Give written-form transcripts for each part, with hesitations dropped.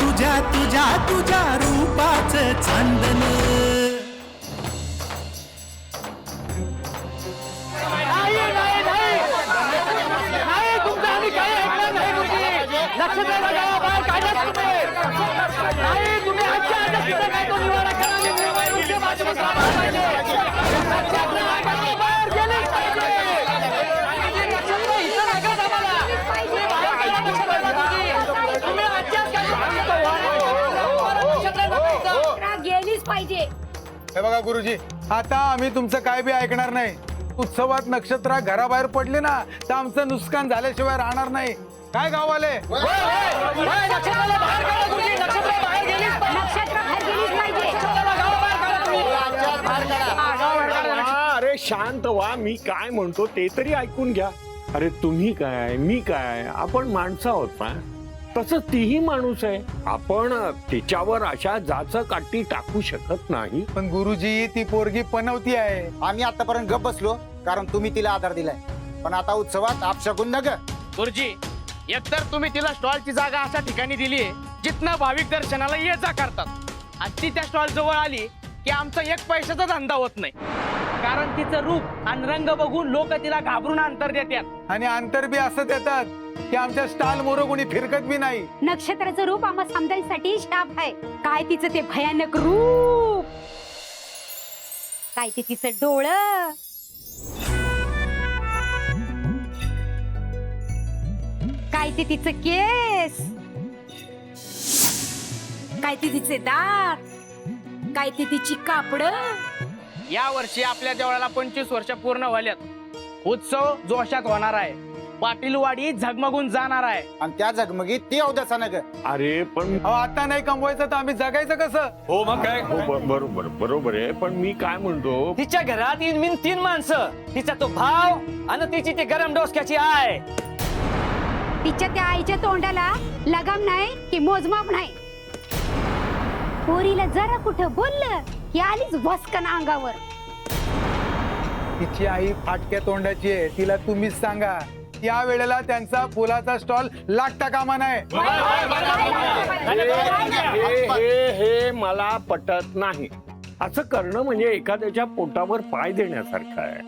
तुझ्या तुझ्या तुझ्या रूपाचं चांदण गेलीच पाहिजे। हे बघा गुरुजी, आता आम्ही तुमचं काय बी ऐकणार नाही। उत्सवात नक्षत्र घराबाहेर पडले ना तर आमचं नुकसान झाल्याशिवाय राहणार नाही। काय गाववाले? अरे शांत व्हा, मी काय म्हणतो ते तरी ऐकून घ्या। अरे तुम्ही काय मी काय, आपण माणसं आहोत ना, तसं तीही माणूस आहे। आपण तिच्यावर अशा जाचं काठी टाकू शकत नाही। पण गुरुजी, ती पोरगी पनवती आहे। आम्ही आतापर्यंत गप बसलो कारण तुम्ही तिला आधार दिलाय, पण आता उत्सवात आपशगुन नग। गुरुजी, एकतर तुम्ही तिला स्टॉलची जागा अशा ठिकाणी दिली आहे जिथनं भाविक दर्शनाला ये जा करतात, आणि ती त्या स्टॉल जवळ आली की आमचा एक पैशाचा धंदा होत नाही, कारण तिचं रूप आणि रंग बघून लोक तिला घाबरून अंतर देतात, आणि अंतर बी असं देतात की आमच्या स्टॉल मोर कोणी फिरकत बी नाही। नक्षत्राचं रूप आम्हा समजायसाठी शाप आहे। काय तिचं ते भयानक रूप, काय ते तिचं डोळं, काय ते तिचं केस, काय ते तिचे दात, काय ते तिची कापड। या वर्षी आपल्या देवळाला 25 वर्ष पूर्ण झाल्यात। उत्सव जोशात होणार आहे, पाटीलवाडी झगमगून जाणार आहे, आणि त्या झगमगीत ती अवदसा नग। अरे पण आता नाही कमवायचं तर आम्ही जगायचं कसं? हो मग काय, बरोबर बरोबर आहे, पण मी काय म्हणतो, तिच्या घरात इन 3 माणसं, तिचा तो भाव आणि तिची ती गरम डोसक्याची आय। तिच्या त्या आईच्या तोंडाला लगाम नाही की मोजमाप नाही। पोरीला जरा कुठं बोललं की आलीच वस्कन अंगावर। तिची आई फाटक्या तोंडाची आहे, तिला तुम्हीच सांगा। या वेळेला त्यांचा फुलाचा स्टॉल लागता कामा नाही। हे मला पटत नाही। असं करणं म्हणजे एखाद्याच्या पोटावर पाय देण्यासारखं आहे,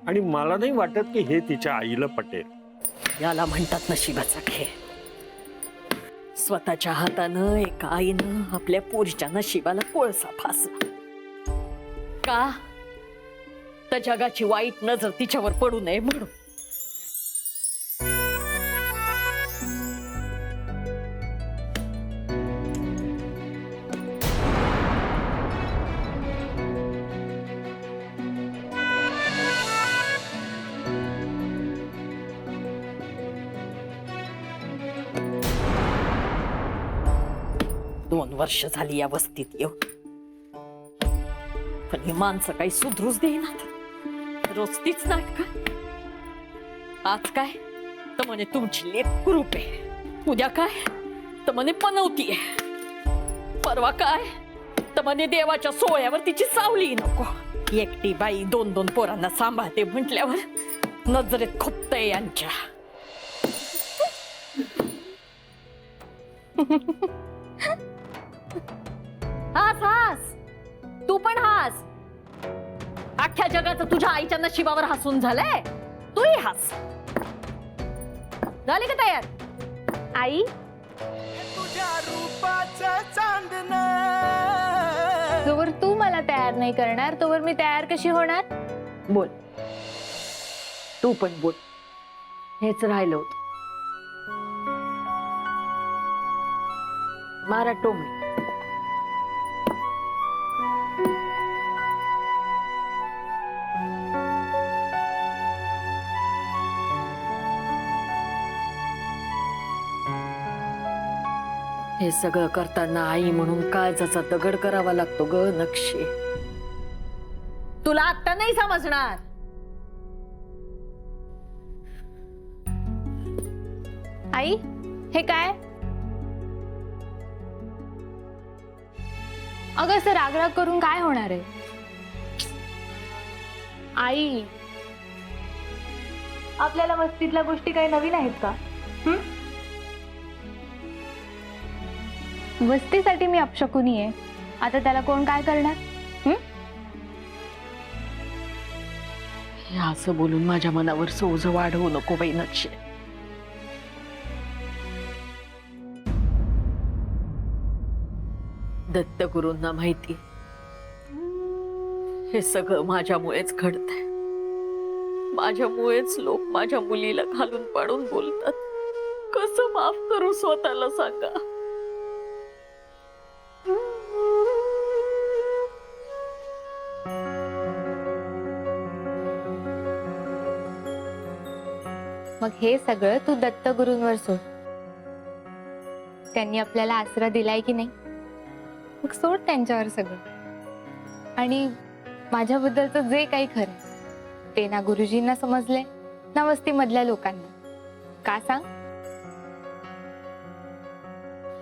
आणि मला नाही वाटत की हे तिच्या आईला पटेल। याला म्हणतात नशिबाचा खेळ। स्वतःच्या हातानं एका आईनं आपल्या पोरीच्या नशिबाला कोळसा फासला का? तर जगाची वाईट नजर तिच्यावर पडू नये म्हणून। दोन वर्ष झाली या वस्तीत येऊन, पण ही माणसं काही सुधरूच देईनात। रोज तीच नाटक। आज काय तर म्हणे तुमची लेक कुरूप आहे, उद्या काय तर म्हणे पनवती आहे, परवा काय तर म्हणे देवाच्या सोहळ्यावर तिची सावली नको। एकटी बाई 2-2 पोरांना सांभाळते म्हटल्यावर नजरेत खुपतंय यांच्या। हास हास, तू पण हास। अख्ख्या जगाचं तुझ्या आईच्या नशिबावर हसून झालंय, तूही हास। झाली का तयार आई? तुझ्या रूपाचं चांदण जोवर तू मला तयार नाही करणार तोवर मी तयार कशी होणार? बोल, तू पण बोल, हेच राहिलं होतं। मारा टोमणी। हे सगळं करताना आई म्हणून काळजाचा दगड करावा लागतो ग नक्षी। तुला आता नाही समजणार। आई, हे काय? अगं असं रागराग करून काय होणार आहे? आई, आपल्याला वस्तीतल्या गोष्टी काही नवीन आहेत का? वस्तीसाठी मी अपशकुनी आहे. आता त्याला कोण काय करणार? हे असं बोलून माझ्या मनावर सोज वाढवू नको बाई नक्षे. दत्तगुरूंना माहिती हे सगळं माझ्यामुळेच घडतंय. माझ्यामुळेच लोक माझ्या मुलीला घालून पाडून बोलतात. कसं माफ करू स्वतःला सांगा. मग हे सगळं तू दत्तगुरूंवर सोड. त्यांनी आपल्याला आसरा दिलाय की नाही, मग सोड त्यांच्यावर सगळं. आणि माझ्याबद्दलचं जे काही खरं ते ना गुरुजींना समजले ना वस्तीमधल्या लोकांना. का सांग?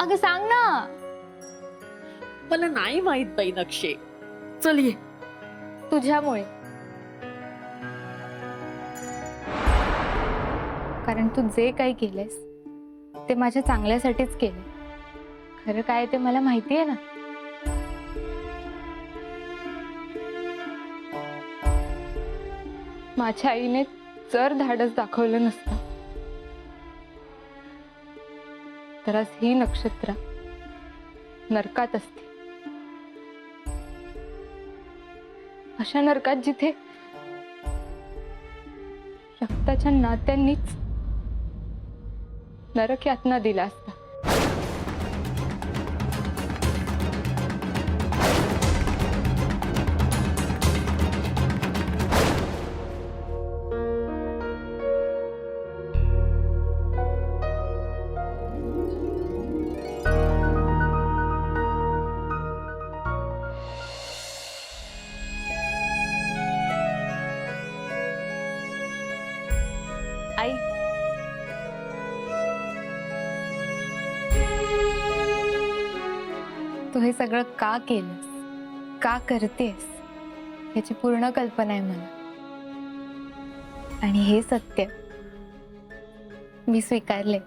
अगं सांग ना. मला नाही माहित बाई नक्षे. चल ये. तुझ्यामुळे. कारण तू जे काही केलेस ते माझ्या चांगल्यासाठीच केले. खरं काय ते मला माहिती आहे ना. माझ्या आईने जर धाडस दाखवलं नसतं तर आज ही नक्षत्र नरकात असते. अशा नरकात जिथे रक्ताच्या नात्यांनीच नरक यातना दिला असता. आई, तू हे सगळं का केलंस, का करतेस याची पूर्ण कल्पना आहे मला. आणि हे सत्य मी स्वीकारले.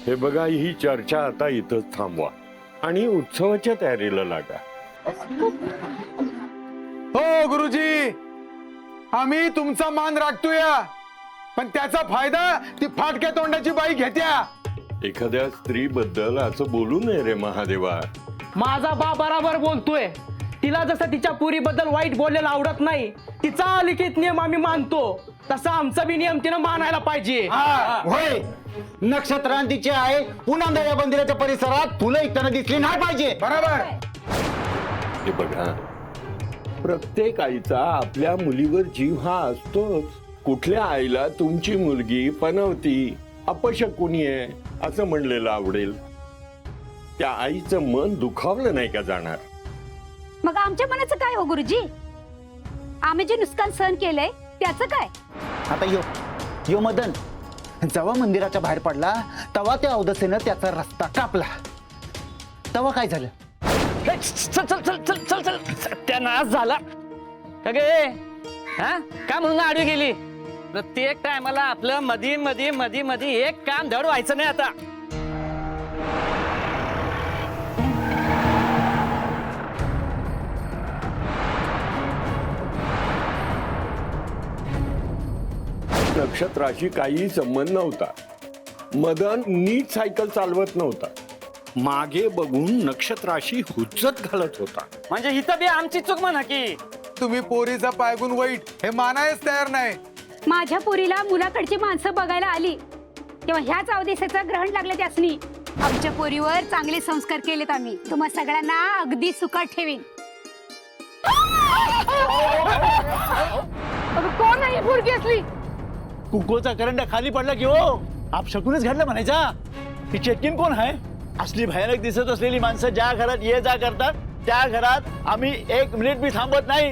हे बघा, ही चर्चा आता इथंच थांबवा आणि उत्सवाच्या तयारीला लागा. हो गुरुजी, आम्ही तुमचा मान राखतोय, पण त्याचा फायदा ती फाटक्या तोंडाची बाई घेत्या. एखाद्या स्त्रीबद्दल असं बोलू नये रे महादेवा. माझा बा बराबर बोलतोय. तिला जसं तिच्या पुरीबद्दल वाईट बोललेलं आवडत नाही, तिचा लिखित नियम आम्ही मानतो, तसा आमचा बी नियम तिनं मानायला पाहिजे. होय, नक्षत्रांतीचे आहे. पुन्हा या मंदिराच्या परिसरात फुलं ऐकताना दिसली नाही पाहिजे. बरोबर. हे बघा, प्रत्येक आईचा आपल्या मुलीवर जीव हा असतोच. कुठल्या आईला तुमची मुलगी पनवती अपशकुनी आहे असं म्हणलेलं आवडेल? त्या आईचं मन दुखावलं नाही का जाणार? मग आमच्या मनाचं काय हो गुरुजी? आम्ही जे नुकसान सहन केलंय त्याचं काय? आता यो मदन जेव्हा मंदिराच्या बाहेर पडला तेव्हा त्या अवदसेनं त्याचा रस्ता कापला. तेव्हा काय झालं? चल चल चल चल चल चल सत्यानाश झाला. अगे हा काय म्हणून आडवी गेली? प्रत्येक टायमाला आपलं मधी मधी मधी मधी एक काम धड व्हायचं नाही आता. नक्षत्राशी काही संबंध नव्हता. मदन नीट सायकल चालवत नव्हता. मागे बघून नक्षत्राशी हुज्जत घालत होता. म्हणजे हिथं बी आमची चूक म्हणा की. तुम्ही पोरीचा पायगुण वाईट हे मानायच तयार नाही. माझ्या पोरीला मुलाकडची माणसं बघायला आली तेव्हा ह्याच अवदेशाचं ग्रहण लागलं त्यासनी. आमच्या पोरीवर चांगले संस्कार केलेत आम्ही. तुम्हा सगळ्यांना अगदी सुखात ठेवीन. कोण नाही पोरगी असली? कुकोचा करंडा खाली पडला की हो अपशकुनच घडलं म्हणायचा. ही चेटकीन कोण आहे? असली भयानक दिसत असलेली माणसं ज्या घरात ये जा करतात त्या घरात आम्ही 1 मिनिट बी थांबत नाही.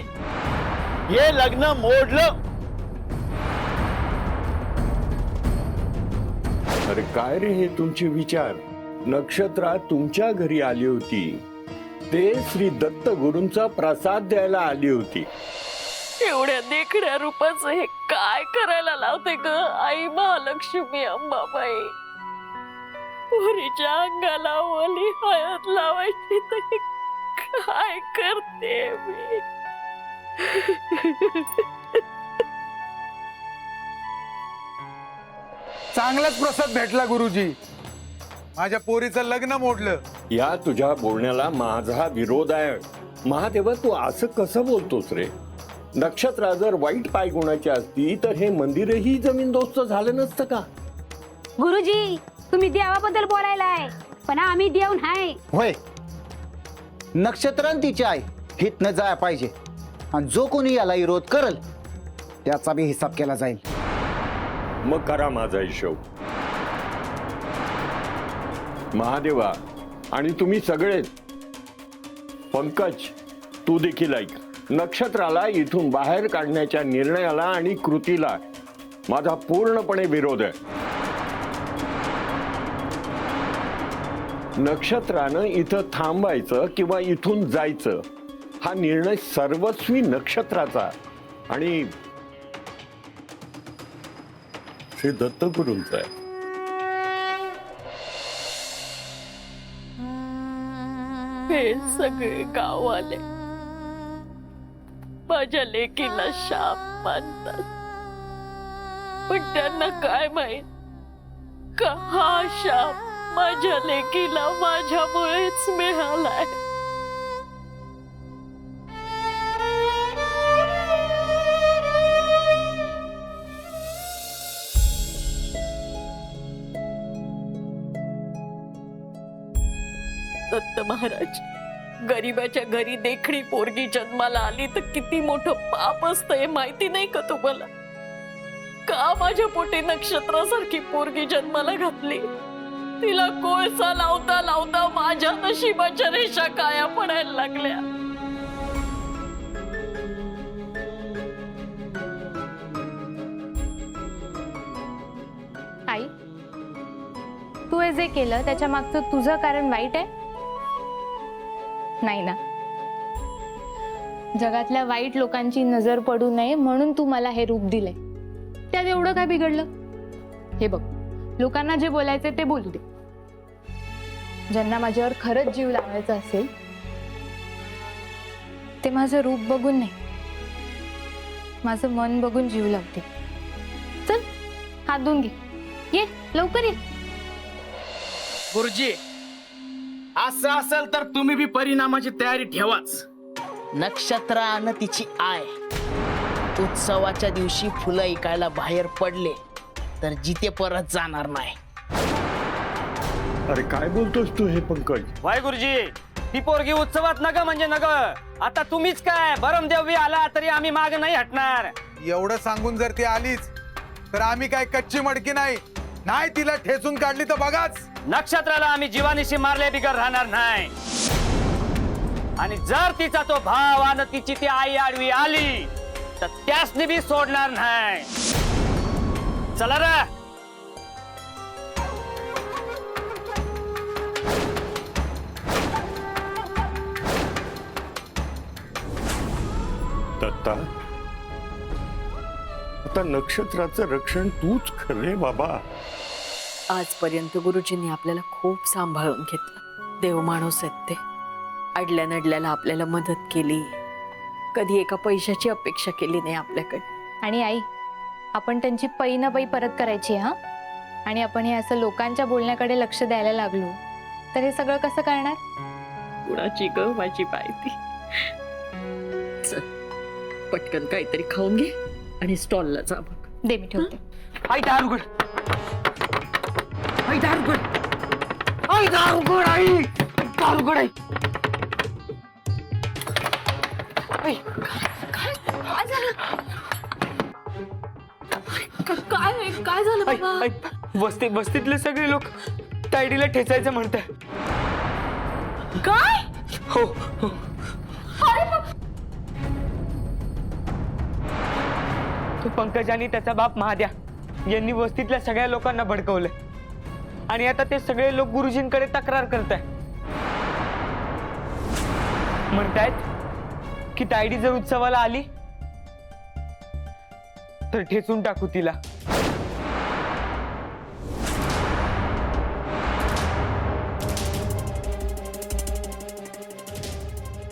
हे लग्न मोडलं. अरे काय रे हे तुमचे विचार? नक्षत्रा तुमच्या घरी आली होती, ते श्री दत्त गुरूंचा प्रसाद द्यायला आली होती. एवढ्या देखण्या रूपाचं हे काय करायला लावते ग आई महालक्ष्मी अंबाबाई? पुरीच्या अंगाला ओली हळद लावायची तर हे काय करते मी? चांगलाच प्रसाद भेटला गुरुजी. माझ्या पोरीचं लग्न मोडलं. या तुझ्या बोलण्याला माझा विरोध आहे. महादेवा तू असं कसं बोलतोस रे? नक्षत्रा जर वाईट पाय गुणाची असती तर हे मंदिरही जमीनदोस्त झालं नसतं का? गुरुजी तुम्ही देवाबद्दल बोलायलाय, पण आम्ही देव नाही. होय, नक्षत्रान तिची आई हितनं जाया पाहिजे आणि जो कोणी याला विरोध करल त्याचा बी हिसाब केला जाईल. मग करा माझा हिशोब. महादेवा आणि तुम्ही सगळे, पंकज तू देखील ऐक. नक्षत्राला इथून बाहेर काढण्याच्या निर्णयाला आणि कृतीला माझा पूर्णपणे विरोध आहे. नक्षत्रानं इथं थांबायचं किंवा इथून जायचं हा निर्णय सर्वस्वी नक्षत्राचा आणि श्री दत्तगुरूंचा आहे. हे सगळे गाववाले माझ्या लेकीला शाप मानतात, पण त्यांना काय माहित का हा शाप माझ्या लेकीला माझ्यामुळेच मिळालाय. दत्त महाराज, गरीबाच्या घरी देखणी पोरगी जन्माला आली तर किती मोठं पाप असतं हे माहिती नाही का तुम्हाला? का माझ्या पोटी नक्षत्रासारखी पोरगी जन्माला घातली? तिला कोळसा लावता लावता माझ्या नशिबाच्या रेषा काया पडायला लागल्या. आई, तू हे जे केलं त्याच्या मागचं तुझं कारण वाईट आहे? नाही ना. जगातल्या वाईट लोकांची नजर पडू नये म्हणून तू मला हे रूप दिलंय. त्यात एवढं काय बिघडलं? हे बघ, लोकांना जे बोलायचे ते बोलू दे. ज्यांना माझ्यावर खरंच जीव लावायचा असेल ते माझं रूप बघून नाही, माझं मन बघून जीव लावते. चल हात धुवून घे, ये लवकर ये. गुरुजी असं असेल तर तुम्ही बी परिणामाची तयारी ठेवाच. नक्षत्र आणि तिची आय उत्सवाच्या दिवशी फुलं ऐकायला बाहेर पडले तर जिथे परत जाणार नाही. अरे काय बोलतोस तू हे पंकज? वाय गुरुजी, ती पोरगी उत्सवात नग म्हणजे नग. आता तुम्हीच काय बरमदेव आला तरी आम्ही माग नाही हटणार. एवढं सांगून जर ती आलीच तर आम्ही काय कच्ची मडकी नाही. नाही तिला ठेचून काढली तर बघाच. नक्षत्राला आम्ही जीवानिशी मारले बिगर राहणार नाही. आणि जर तिचा तो भाव आणि तिची ती आई आडवी आली तर त्यासनी बी सोडणार नाही. चला रे. दत्ता, आता नक्षत्राचं रक्षण तूच खरे बाबा. आजपर्यंत गुरुजींनी आपल्याला खूप सांभाळून घेतलं. देव माणूस आहेत ते. अडल्या नडल्याला आपल्याला मदत केली, कधी एका पैशाची अपेक्षा केली नाही आपल्याकडे. आणि आई, आपण त्यांची पै न पै परत करायची. हा, आणि आपण हे असं लोकांच्या बोलण्याकडे लक्ष द्यायला लागलो तर हे सगळं कसं करणार? कुणाची ग माझी पायती. चल पटकन काहीतरी खाऊन घे आणि स्टॉलला जा. बघ दे, मी ठेवते. आई दार उघड. आई दार उघड. आई दार उघड. आई दार उघड. आई काय झालं बाबा? वस्तीतले सगळे लोक तायडीला ठेचायचं म्हणताय. काय? हो तो पंकज आणि त्याचा बाप महाद्या यांनी वस्तीतल्या सगळ्या लोकांना भडकवलंय आणि आता ते सगळे लोक गुरुजींकडे तक्रार करताय. म्हणतायत की तायडी जर उत्सवाला आली तर ठेचून टाकू तिला.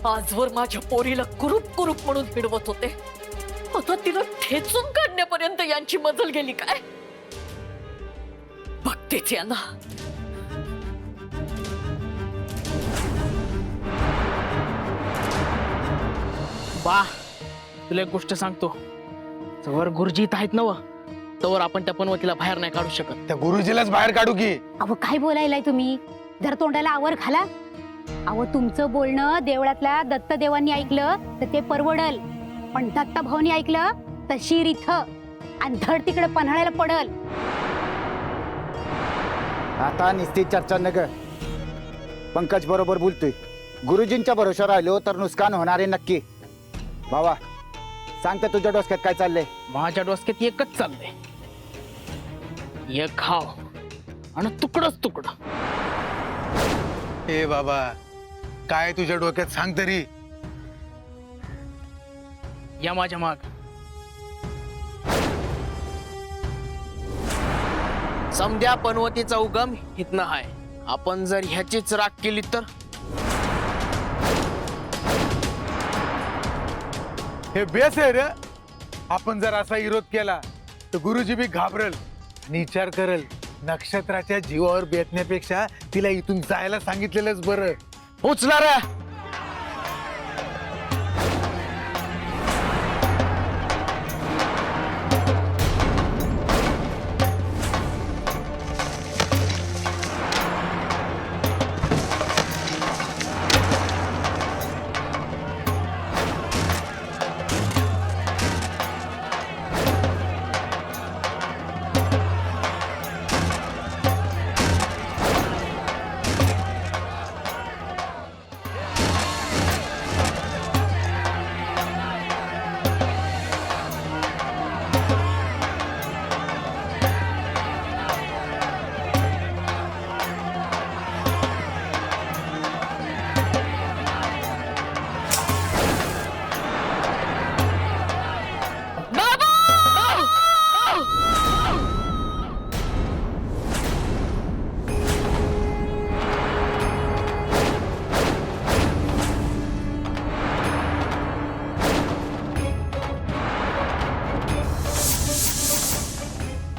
आजवर माझ्या पोरीला कुरूप कुरूप म्हणून हिडवत होते, आता तिला ठेचून काढण्यापर्यंत यांची मजल गेली काय? बघतेच यांना. बा तुला एक गोष्ट सांगतो, जवळ गुरुजी इथं आहेत नव तवर आपण त्या पनवतीला बाहेर नाही काढू शकत. त्या गुरुजीलाच बाहेर काढू की. अहो काय बोलायलाय तुम्ही, जर तोंडाला आवर घाला. अहो तुमचं बोलणं देवळातल्या दत्तदेवांनी ऐकलं तर ते परवडल, पण दत्त भाऊनी ऐकलं तर शिर इथं आणि धड तिकडे पन्हाळ्याला पडल. आता निस्ती चर्चा नग. पंकज बरोबर बोलतोय. गुरुजींच्या भरोशावर राहिलो तर नुकसान होणारे नक्की. भावा सांगता तुझ्या डोसक्यात काय चाललंय? माझ्या डोसक्यात एकच चाललंय, एक खाव आणि तुकडच तुकडं. ए बाबा काय तुझ्या डोक्यात सांग तरी. या माझ्या माग. समद्या पनवतीचा उगम इथनं आहे. आपण जर ह्याचीच राख केली तर हे बेस आहे रे. आपण जर असा विरोध केला तर गुरुजी बी घाबरल आणि विचार करल. नक्षत्राच्या जीवावर बेतण्यापेक्षा तिला इथून जायला सांगितलेलंच बरं. उचला रे.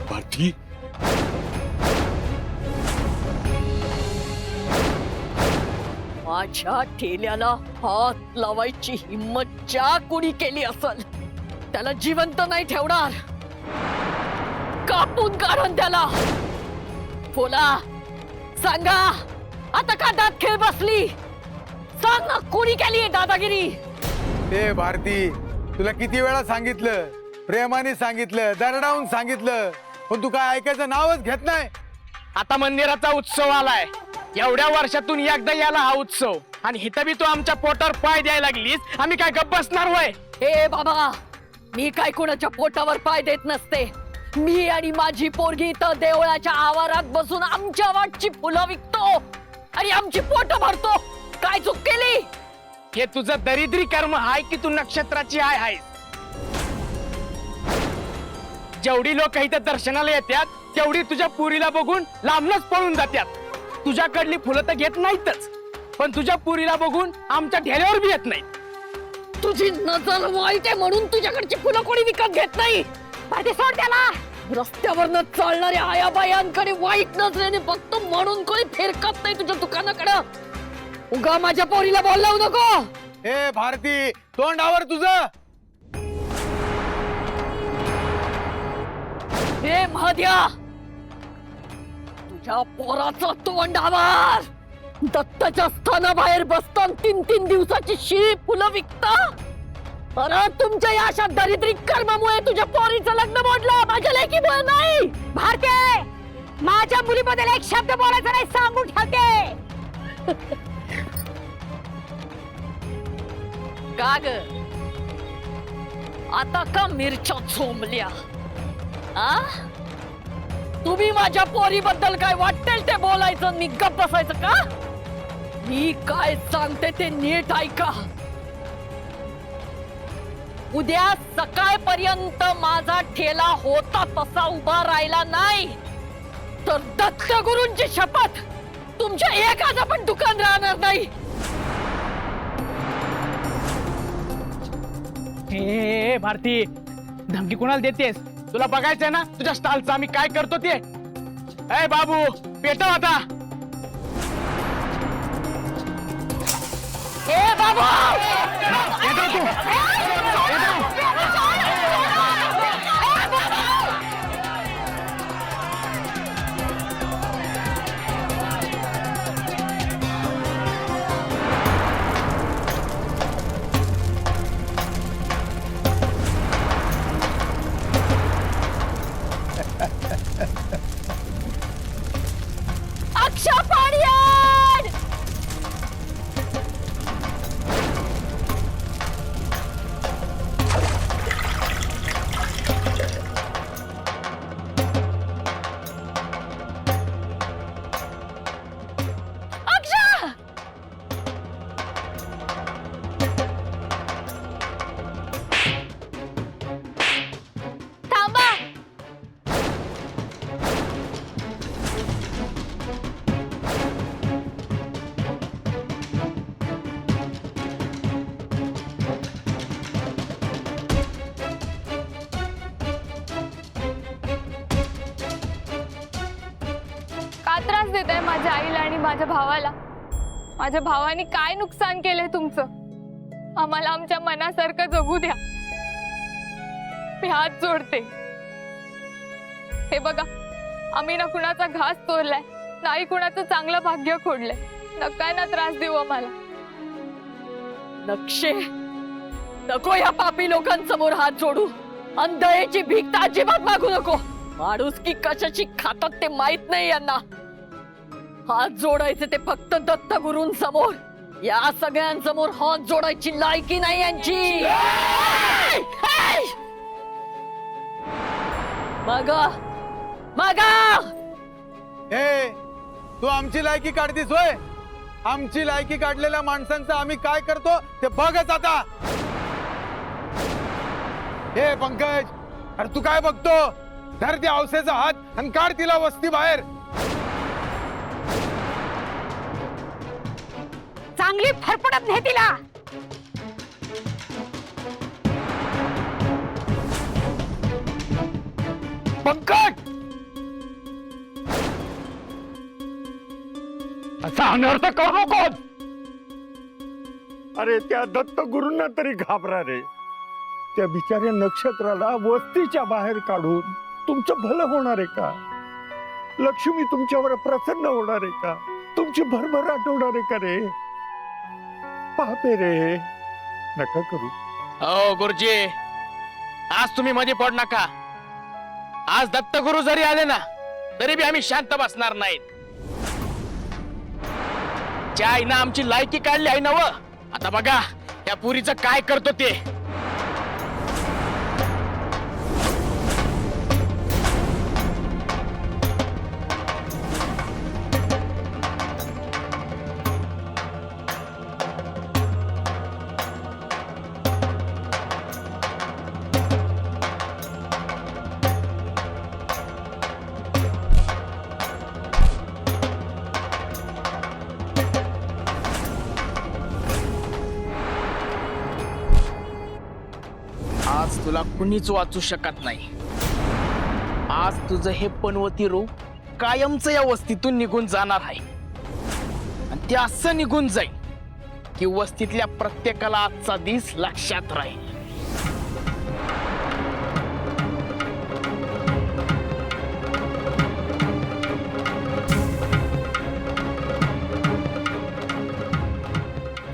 भारती माझ्या ठेल्याला हात लावायची हिम्मत ज्या कुणी केली असल त्याला जिवंत नाही ठेवणार, कापून काढून त्याला. बोला, सांगा आता का दात खेळ बसली? सांग ना, कुणी केली आहे दादागिरी? ए भारती तुला किती वेळा सांगितलं, प्रेमाने सांगितलं, दरडावून सांगितलं, पण तू काय ऐकायचं नावच घेत नाही. आता मंदिराचा उत्सव आलाय, एवढ्या वर्षातून एकदा याला हा उत्सव, आणि इथं बी तू आमच्या पोटावर पाय द्यायला लागलीस. आम्ही काय गप्प बसणार होय? हे बाबा, मी काय कोणाच्या पोटावर पाय देत नसते. मी आणि माझी पोरगी तर देवळाच्या आवारात बसून आमच्या वाटची फुलं विकतो आणि आमची पोट भरतो. काय चूक केली? हे तुझं दरिद्री कर्म आहे की तू नक्षत्राची आय आहेस? जेवढी लोक इथं दर्शनाला येतात तेवढी तुझ्या पुरीला बघून लांबनच पळून जातात. तुझ्याकडली फुलं तर घेत नाहीतच, पण तुझ्या पुरीला बघून आमच्या ढेल्यावर बी येत नाहीत. तुझी नजर वाईट आहे म्हणून तुझ्याकडची फुलं कोणी विकत घेत नाही. पाठी सोड त्याला. रस्त्यावरनं चालणाऱ्या आयाबायांकडे वाईट नजरेने बघतो म्हणून कोणी फिरकत नाही तुझ्या दुकानाकडे. उगा माझ्या पोरीला बोल लावू नको. ए भारती तोंडावर तुझं. हे महाद्या, तुझ्या पोराचं तोंडावर. दत्ताच्या स्थानाबाहेर बसताना 3-3 दिवसाची शिळी फुलं विकता. अरे तुमच्या या अशा दरिद्री कर्मामुळे तुझ्या पोरीचं लग्न मोडलं, माझ्या लेकीमुळे नाही. भारते माझ्या मुलीबद्दल एक शब्द बोलायचा नाही सांगून ठेवते. का ग आता का मिरच्या चोंबल्या? आ तुम्ही माझ्या पोरीबद्दल काय वाटेल ते बोलायचं, मी गप्प बसायचं का? मी काय सांगते ते नीट ऐका. उद्या सकाळपर्यंत माझा ठेला होता तसा उभा राहिला नाही तर दत्तगुरूंची शपथ तुमच्या एखादा पण दुकान राहणार नाही. हे भारती, धमकी कोणाला देतेस? तुला बघायचंय ना तुझ्या स्टॉलचं आम्ही काय करतो ते. ए बाबू, पेटव आता. ए बाबा पेटव तू. अक्षा पाडियान अक्षा थांबा. का त्रास देताय माझ्या आईला आणि माझ्या भावाला? माझ्या भावाने काय नुकसान केलंय तुमचं? आम्हाला आमच्या मनासारखं जगू द्या. मी हात जोडते. हे बघा, आम्ही ना कुणाचा घास तोडलाय, नाही कुणाचं चांगलं भाग्य खोडलंय. नका ना त्रास देऊ आम्हाला. नक्षे नको या पापी लोकांसमोर हात जोडू. अंधळेची भीक तर अजिबात मागू नको. माणूस की कशाची खातात ते माहित नाही यांना. हात जोडायचे ते फक्त दत्तगुरूंसमोर. या सगळ्यांसमोर हात जोडायची लायकी नाही यांची. मागा मागा. ए, तू आमची लायकी काढतीस होय? आमची लायकी काढलेल्या माणसांचं आम्ही काय करतो ते बघच आता. हे पंकज, अरे तू काय बघतो? धर त्या औसेचा हात आणि काढ तिला वस्ती बाहेर. चांगली फरफडत नाही तिला. पंकज, असा अनर्थ करू नको. अरे त्या दत्तगुरूंना तरी घाबरा रे. त्या बिचाऱ्या नक्षत्राला वस्तीच्या बाहेर काढून तुमचं भलं होणार आहे का? लक्ष्मी तुमच्यावर प्रसन्न होणार आहे का? तुमची भरभराट होणार आहे का रे? पापे रे, नका करू. हो गुरुजी, आज तुम्ही मध्ये पड नका. आज दत्तगुरु जरी आले ना तरी बी आम्ही शांत बसणार नाहीत. ज्या आईनं आमची लायकी काढली आहे ना व, आता बघा त्या पुरीचं काय करतो ते. आज तुला कुणीच वाचू शकत नाही. आज तुझं हे पनवती रूप कायमचं या वस्तीतून निघून जाणार आहे. आणि ते असं निघून जाईल की वस्तीतल्या प्रत्येकाला आजचा दिस लक्षात राहील.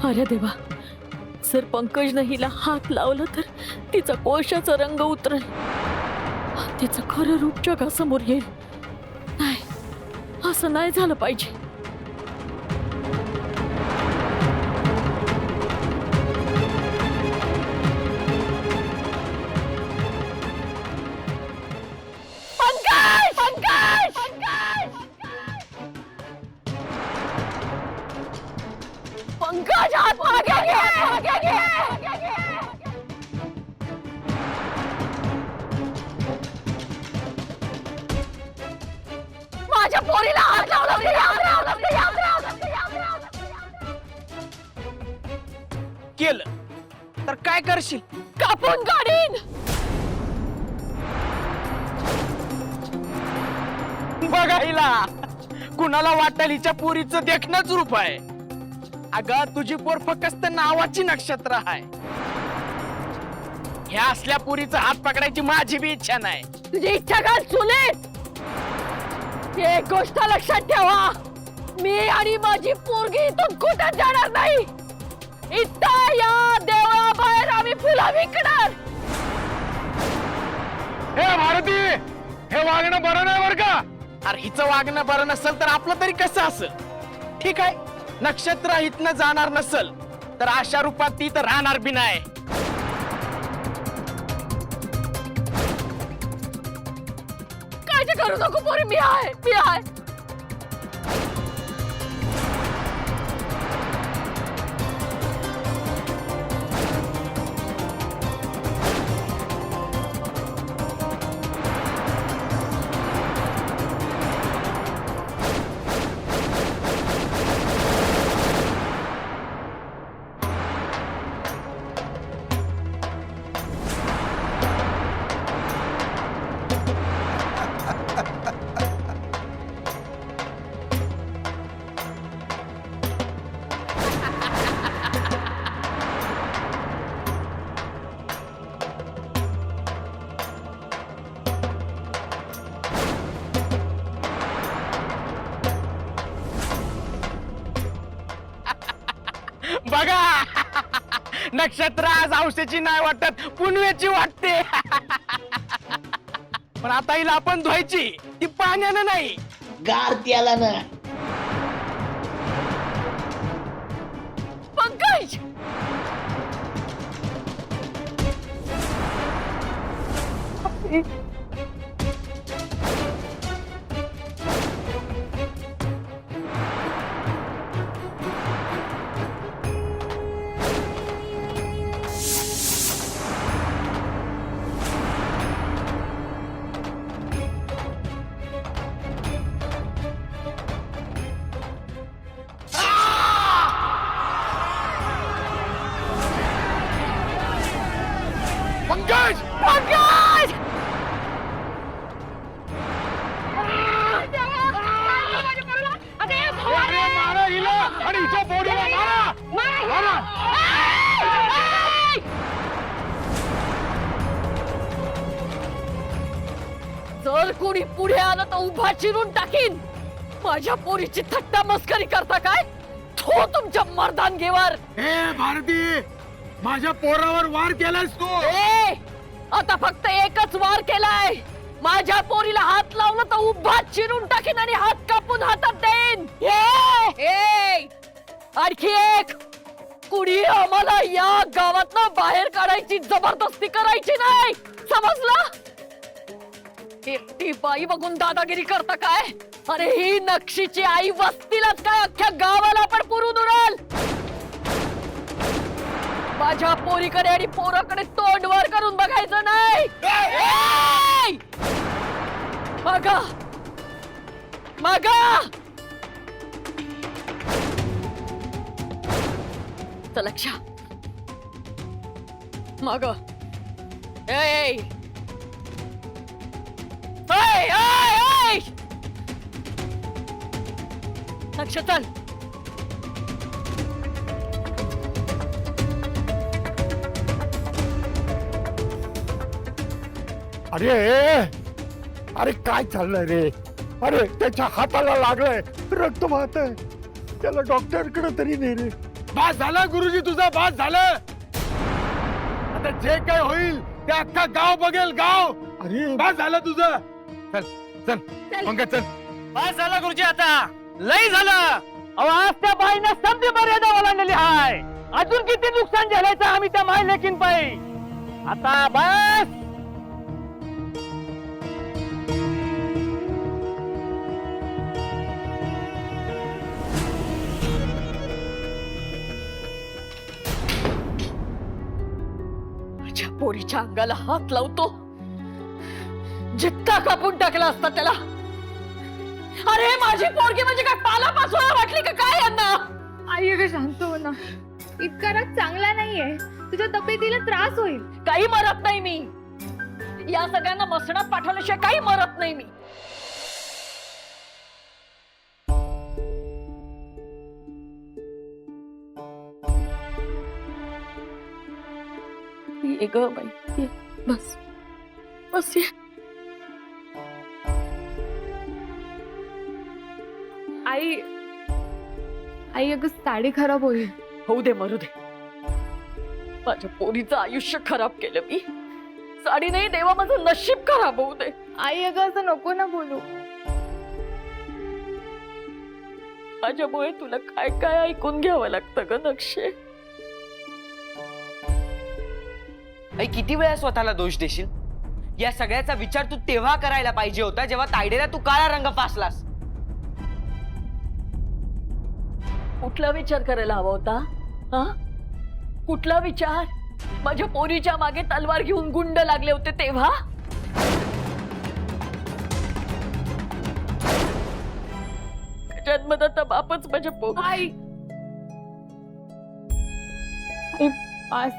अरे देवा, जर पंकजनं हिला हात लावला तर तिचा कोळशाचा रंग उतरेल, तिचं खरं रूप जगासमोर येईल. नाही, असं नाही झालं पाहिजे. पंकज! पंकज! पंकज, हात मागे घे! मागे घे! माझ्या पोरीला हात लावला केलं तर काय करशील? कापून काढीन. बघायला कुणाला वाटेल हिच्या पोरीचं देखणंच रूप आहे. अगं तुझी पोर फक्त नावाची नक्षत्र आहे. ह्या असल्या पोरीचा हात पकडायची माझी बी इच्छा नाही. तुझी इच्छा घाल चुलीत. एक गोष्ट लक्षात ठेवा, मी आणि माझी पोरगी इथून कुठे जाणार नाही. इथं या देवळाबाहेर आम्ही फुलं विकणार. हे भारती, हे वागणं बरं नाही बरं का? अरे हिचं वागणं बरं नसेल तर आपलं तरी कसं असेल? ठीक आहे, नक्षत्र इथनं जाणार नसल तर अशा रूपात ती तर राहणार बी नाही. काळजी करू नको पोरी, मी आहे, मी आहे. बघा नक्षत्र आज औषधाची नाही वाटत, पुनवेची वाटते. पण आता हिला आपण धुवायची, ती पाण्यानं नाही गार त्याला ना. पंकज, पंकज, पंकज! अरे मारा हिला आणि हिच्या पोरीला मारा, मारा. जर कोणी पुढे आलं तर उभा चिरून टाकीन. माझ्या पोरीची थट्टा मस्करी करता काय? थो तुमच्या मर्दानगीवर. हे भारती, माझ्या पोरावर वार केलास तू. ए, आता फक्त एकच वार केलाय. माझ्या पोरीला हात लावलं तर उभा चिरून टाकीन आणि हात कापून हातात देईन. आणखी एक, कुणी आम्हाला या गावातनं बाहेर काढायची जबरदस्ती करायची नाही, समजलं? एकटी बाई बघून दादागिरी करता काय? अरे ही नक्षीची आई वस्तीलाच काय अख्ख्या गावाला पण पुरून उडेल. माझ्या पोरीकडे आणि पोराकडे तोंड वर करून बघायचं नाही. मागा मागा लक्ष माग. लक्ष चल. अरे अरे काय चाललंय रे? अरे त्याच्या हाताला लागलंय, रक्त वाहतंय. त्याला डॉक्टरकडे तरी नाही रे. बास झालं गुरुजी, तुझा बास झालं. आता जे काय होईल ते अख्खा गाव बघेल, गाव. अरे बास झालं तुझं. चल चल पंकज, चल बस झालं गुरुजी आता लई झालं. अहो आज त्या बाईनं समधी मर्यादा ओलांडलेली हाय. अजून किती नुकसान झाल्याचं आम्ही त्या माय लेकीन पायी. आता बस. माझ्या पोरीच्या अंगाला हात लावतो. जित्ता कापून टाकला असता त्याला. अरे माझी पोरगी म्हणजे काय पालापासून वाटली का काय यांना? आई अगं शांत हो ना. इतका राग चांगला नाहीये. तुझ्या तब्येतीला त्रास होईल. काही मरत नाही मी. या सगळ्यांना मसणात पाठवल्याशिवाय काही मरत नाही मी. ये ग बाई ये. बस बस ये. आई आई अगं साडी खराब होईल. होऊ दे मरू दे. माझ्या पोरीचं आयुष्य खराब केलं मी. साडी नाही देवा माझं नशीब खराब होऊ दे. आई अगं असं नको ना बोलू. माझ्यामुळे तुला काय काय ऐकून घ्यावं लागतं ग नक्षे. आई किती वेळा स्वतःला दोष देशील? या सगळ्याचा विचार तू तेव्हा करायला पाहिजे होता जेव्हा तायडेला तू काळा रंग फासलास. कुठला विचार करायला हवा होता? हा कुठला विचार? माझ्या पोरीच्या मागे तलवार घेऊन गुंड लागले होते तेव्हा? जन्मदाता बापच माझ्या आई आई पास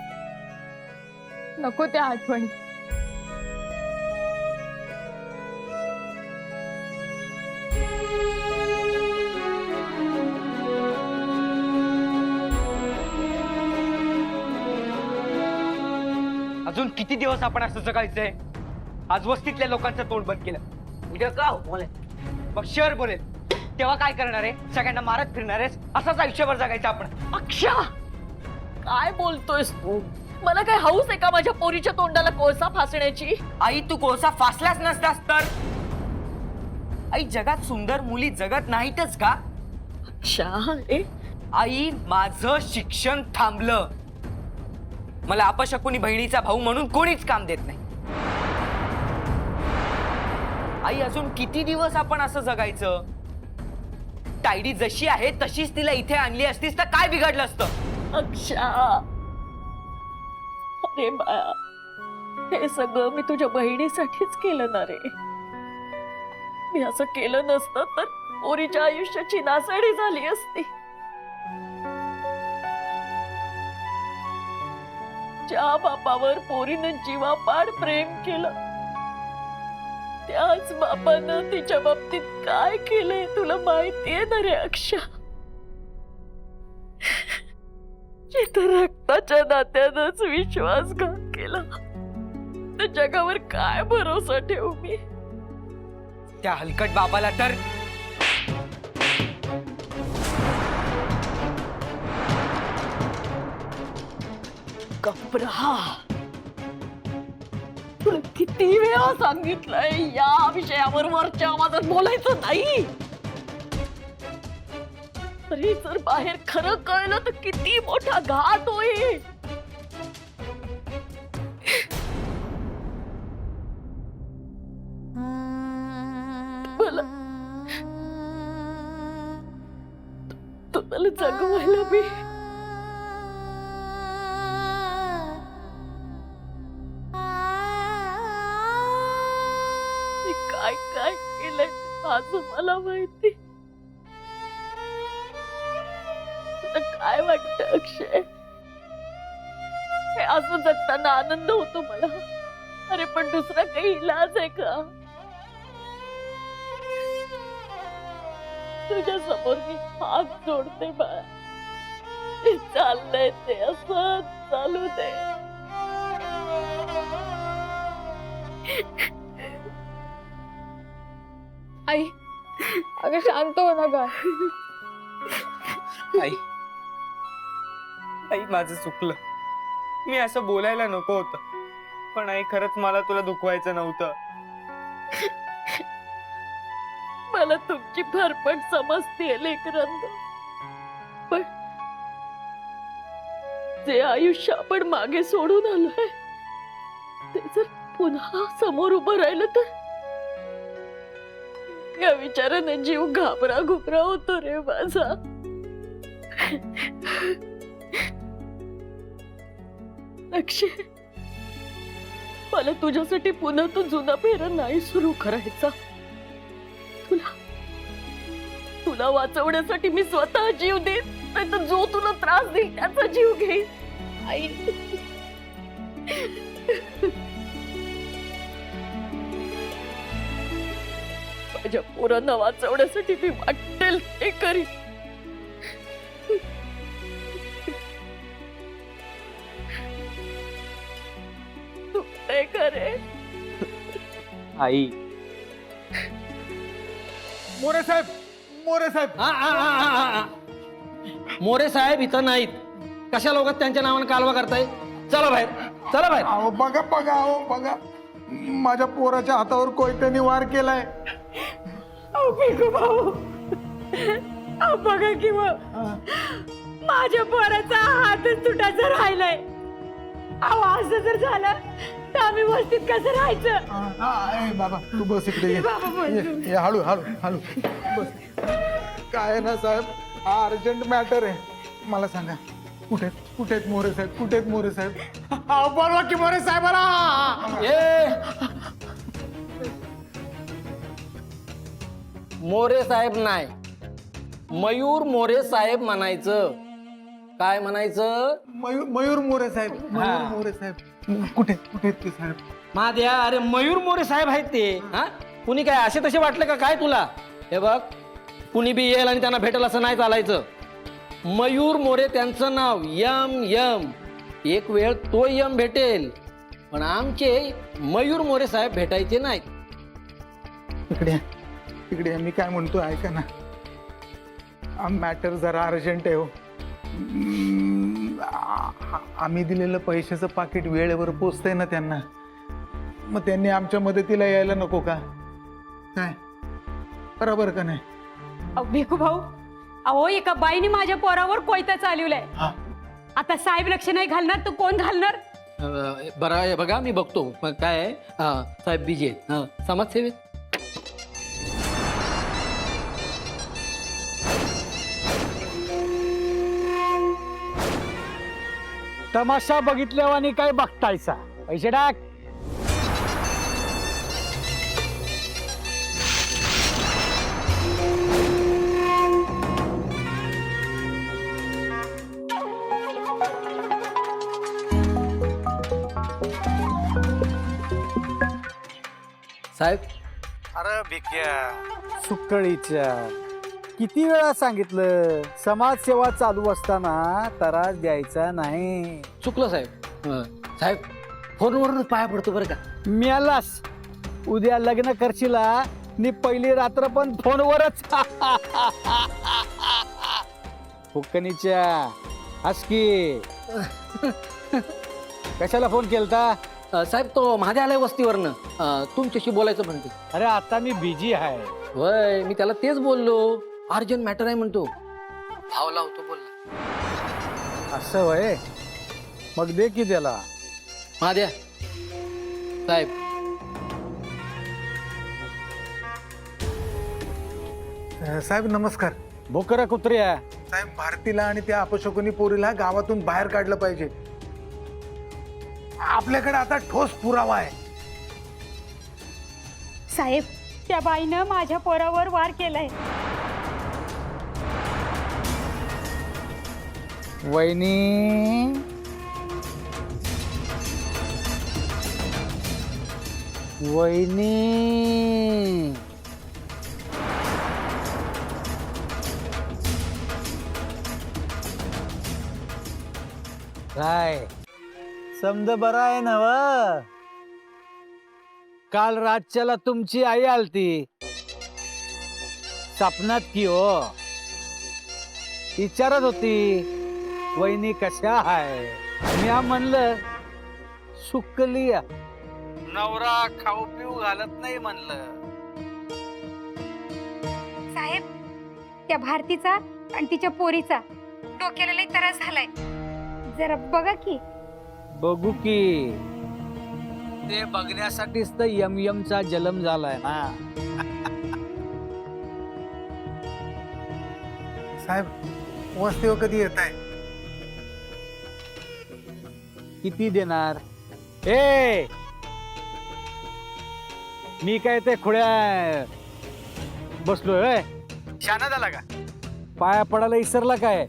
नको त्या आठवणी. अजून किती दिवस आपण असं जगायचंय? आज वस्तीतल्या लोकांचं तोंड बंद केलं. उद्या का बोलेल मग शहर बोलेल तेव्हा काय करणार आहे? सगळ्यांना मारत फिरणार आहेस? असंच आयुष्यभर जगायचं आपण. अक्षा काय बोलतोयस तू? मला काय हौस आहे का माझ्या पोरीच्या तोंडाला कोळसा फासण्याची? आई तू कोळसा फासलाच नसतास तर? आई जगात सुंदर मुली जगत नाहीतच का? अक्षा अरे आई माझं शिक्षण थांबलं. मला अपशकुनी बहिणीचा भाऊ म्हणून कोणीच काम देत नाही. आई अजून किती दिवस आपण असं जगायचं? तायडी जशी आहे तशीच तिला इथे आणली असतीस तर काय बिघडलं असतं? अक्षा अरे बाळा हे सगळं मी तुझ्या बहिणीसाठीच केलं ना रे. मी असं केलं नसतं तर पोरीच्या आयुष्याची नासाडी झाली असती. ज्या बापावर पोरीनं जीवापाड प्रेम केलं त्याच बापानं तिच्या बाबतीत काय केलंय तुला माहितीये ना रे अक्षा. जिथं रक्ताच्या नात्यानंच विश्वासघात केला त्या जगावर काय भरोसा ठेवू मी? त्या हलकट बाबाला तर गप्प रहा. तुला किती वेळा सांगितलंय या विषयावर वरच्या आवाजात बोलायचं नाही. तरी जर बाहेर खरं कळलं तर किती मोठा घात होईल. तुम्हाला जगवायला मी काय काय केलंय माझं मला माहिती. तुला काय वाटतं अक्षय? हे असं जगताना आनंद होतो मला. अरे पण दुसरा काही इलाज आहे का? तुझ्या समोर मी हात जोडते बाळा. चाललंय ते असं चालू दे. आई अगं शांत हो ना ग. आई आई माझं चुकलं. मी असं बोलायला नको होतं. पण आई खरंच मला तुला दुखवायचं नव्हतं. मला तुमची भरपण समजते लेकरांना, पण जे आयुष्य आपण मागे सोडून आलोय ते जर पुन्हा समोर उभं राहिलं तर या विचाराने जीव घाबरा घुबरा होतो रे माझा. लक्ष्य, मला तुझ्यासाठी पुन्हा तो जुना फेरा नाही सुरू करायचा. तुला वाचवण्यासाठी मी स्वतः जीव देईन, नाही तर जो तुला त्रास देईल त्याचा जीव घेईन. आई, माझ्या पोरांना वाचवण्यासाठी मी वाटेल ते करीन. तू काय करे आई. मोरे साहेब, मोरे साहेब. मोरे साहेब इथं नाहीत. कशा लोकात त्यांच्या नावाने कालवा करताय? चला बाहेर, चला बाहेर. अहो बघा बघा, अहो बघा, माझ्या पोराच्या हातावर कोयत्याने वार केलाय. बघा की माझ्या पोराचा हातच तुटायचा राहिलाय. अहो असं जर झालं तर आम्ही वस्तीत कसं राहायचं? बाबा तू बस इकडे ये. ये, हळू हळू हळू बस. काय आहे ना साहेब, हा अर्जंट मॅटर आहे. मला सांगा कुठे कुठे आहेत मोरे साहेब, कुठे आहेत मोरे साहेब? बोलवा की मोरे साहेबाला. मोरे साहेब नाही, मयूर मोरे साहेब म्हणायचं. काय म्हणायचं? मयूर मोरे साहेब, मयूर मोरे साहेब. कुठे कुठे आहेत ते साहेब? माद्या, अरे मयूर मोरे साहेब आहेत ते. हा, कुणी काय असे तसे वाटले का काय तुला? हे बघ, कुणी बी येईल आणि त्यांना भेटेल असं नाही चालायचं. मयूर मोरे त्यांचं नाव. M M. एक वेळ तो यम भेटेल, पण आमचे मयूर मोरे साहेब भेटायचे नाहीत. इकडे तिकडे मी काय म्हणतो ऐका ना. मॅटर जरा अर्जंट आहे हो. आम्ही दिलेलं पैशाचं पाकिट वेळेवर पोचतंय ना त्यांना, मग त्यांनी आमच्या मदतीला यायला नको का? काय बरोबर का नाही? भिकू भाऊ, अहो एका बाईने माझ्या पोरावर कोयता चालवलाय. आता साहेब लक्ष नाही घालणार तर कोण घालणार? बरं आहे बघा, मी बघतो. मग काय आहे, साहेब बिजी आहेत समाजसेवेत. तमाशा बघितल्यावर आणि काय बघतायचा? पैसे टाक. साहेब, अरे भिक्या, सुकळीच्या किती वेळा सांगितलं, समाजसेवा चालू असताना त्रास द्यायचा नाही. चुकलं साहेब. साहेब, फोनवरूनच पाया पडतो बरं का. मिळालास. उद्या लग्न करशीला नि पहिली रात्र पण फोनवरच. फुकणीच्या हसकी. कशाला फोन केलता? साहेब, तो माझ्या आलाय वस्तीवरनं, तुमच्याशी बोलायचं म्हणते. अरे आता मी बिझी आहे. होय, मी त्याला तेच बोललो, अर्जंट मॅटर आहे म्हणतो. भाव लावतो बोलला. असं वय, मग दे की त्याला. महाद्या साहेब. साहेब नमस्कार. बोकरा कुत्र्या. साहेब, भारतीला आणि त्या अपशकुनी पोरीला गावातून बाहेर काढलं पाहिजे. आपल्याकडे आता ठोस पुरावा आहे. साहेब, त्या बाईनं माझ्या पोरावर वार केलाय. वहिनी, वहिनी. काय समज बरं आहे ना व? काल रातच्याला तुमची आई आलती सपनात की हो. विचारत होती वहिनी कशा आहे. मी म्हणलं सुकली. नवरा खाऊ पिऊ घालत नाही म्हणलं. त्या भारतीचा आणि तिच्या पोरीचा डोक्याला लई त्रास झालाय. जरा बघा की. बघू की. ते बघण्यासाठीच तर यमयमचा जन्म झालाय ना. साहेब वस्तीवर कधी येत आहे? किती देणार? ए मी काय ते खुळ्या बसलोय. शाना झाला का? पाया पडायला इसरला काय?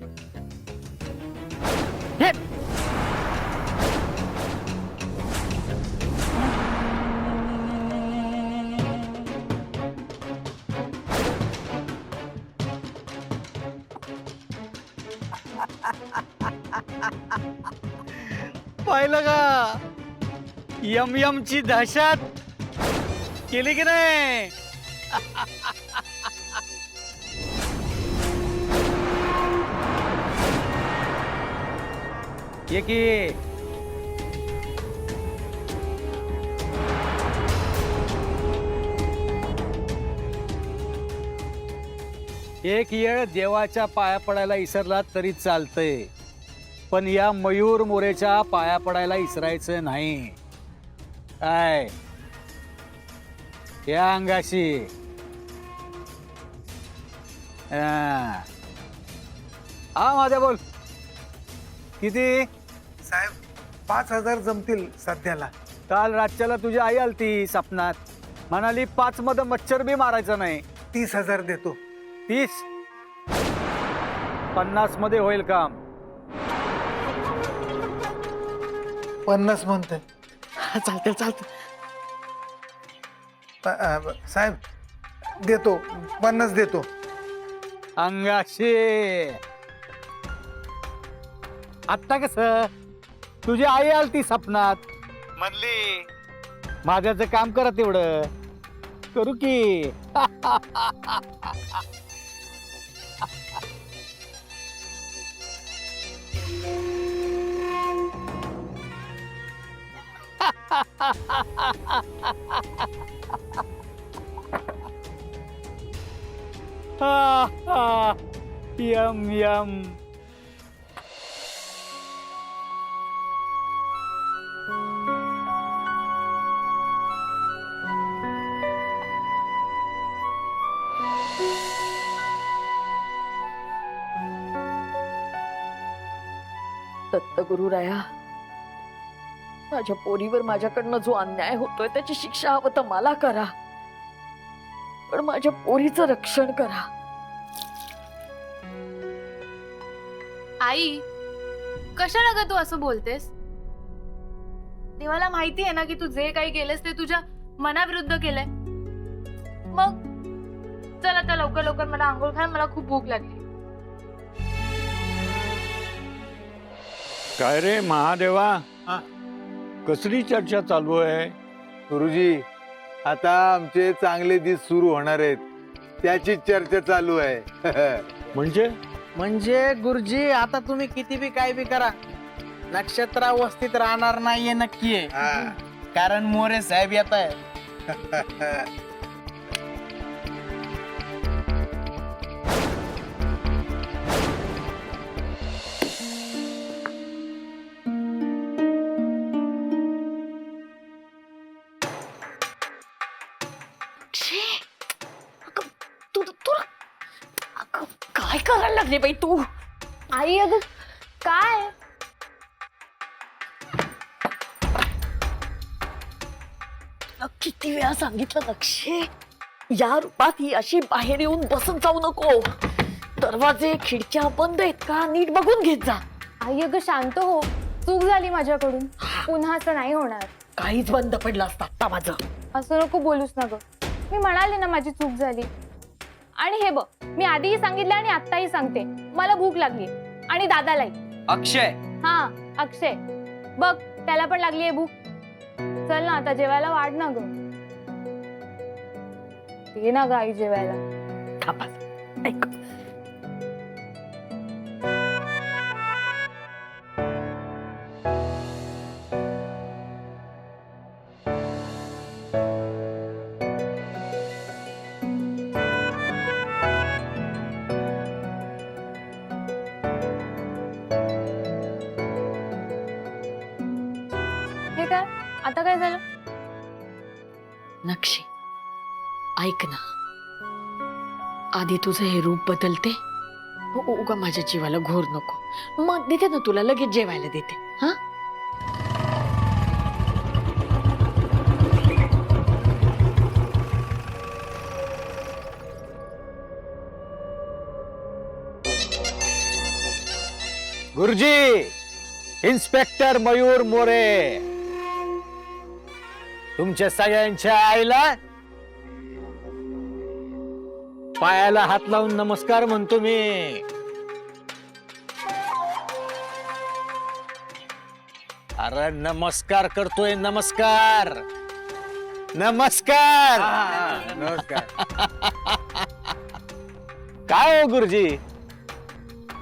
पाहिलं का यम यमची दहशत केली की नाही? ये की. एक येळ देवाच्या पाया पडायला इसरला तरी चालतंय, पण या मयूर मोरेच्या पाया पडायला इसरायचं नाही. काय या अंगाशी हा माझ्या बोल. किती? साहेब 5,000 जमतील सध्याला. काल रातच्याला तुझी आई आलती सपनात, म्हणाली 5 मध्ये मच्छर बी मारायचा नाही. 30,000 देतो. 30? 50 मध्ये होईल काम. 50 म्हणते. चालतं चालतं. साहेब देतो, 50 देतो. अंगाशी. आता कस तुझी आई आलती सपनात, म्हणली माझ्याचं काम करा तेवढं. करू की. M M. दत्तगुरु राया, माझ्या पोरीवर माझ्याकडनं जो अन्याय होतोय त्याची शिक्षा हवं तर मला करा, पण माझ्या पोरीचं रक्षण करा. आई, कशाला ग तू असं बोलतेस? देवाला माहिती आहे ना की तू जे काही केलंस ते तुझ्या मनाविरुद्ध केलंय. मग चल आता लवकर लवकर मला आंघोळ घाल, मला खूप भूक लागली. काय रे महादेवा, हा? कसली चर्चा चालू आहे? गुरुजी आता आमचे चांगले दिवस सुरू होणार आहेत, त्याची चर्चा चालू आहे. म्हणजे गुरुजी आता तुम्ही किती बी काय बी करा, नक्षत्रावस्थित राहणार नाहीये नक्की आहे. कारण मोरे साहेब येत आहे. काय करायला लागले बाई तू? आई अगं काय? किती वेळा सांगितलं नक्षे, या रूपात ही अशी बाहेर येऊन बसत जाऊ नको. दरवाजे खिडक्या बंद आहेत का नीट बघून घेत जा. आई अगं शांत हो, चूक झाली माझ्याकडून, पुन्हा असं नाही होणार. काहीच बंद पडलं असतं आता माझं. असं नको बोलूस ना ग, मी म्हणाले ना माझी चूक झाली. आणि हे बघ, मी आधीही सांगितलं आणि आत्ताही सांगते, मला भूक लागली आणि दादालाही. अक्षय. हा अक्षय, बघ त्याला पण लागली आहे भूक. चल ना आता जेवायला वाढ ना ग. ये ना ग आई जेवायला. थांबा, ऐक. म्हणजे काय? आता काय झालं? नक्षी ऐक ना, आधी तुझं हे रूप बदलते, उगा माझ्या जीवाला घोर नको. मग देते ना तुला, लगेच जेवायला देते. हा गुरुजी, इन्स्पेक्टर मयूर मोरे, तुमच्या सगळ्यांच्या आईला पायाला हात लावून नमस्कार म्हणतो मी. अरे नमस्कार करतोय, नमस्कार नमस्कार. काय हो गुरुजी,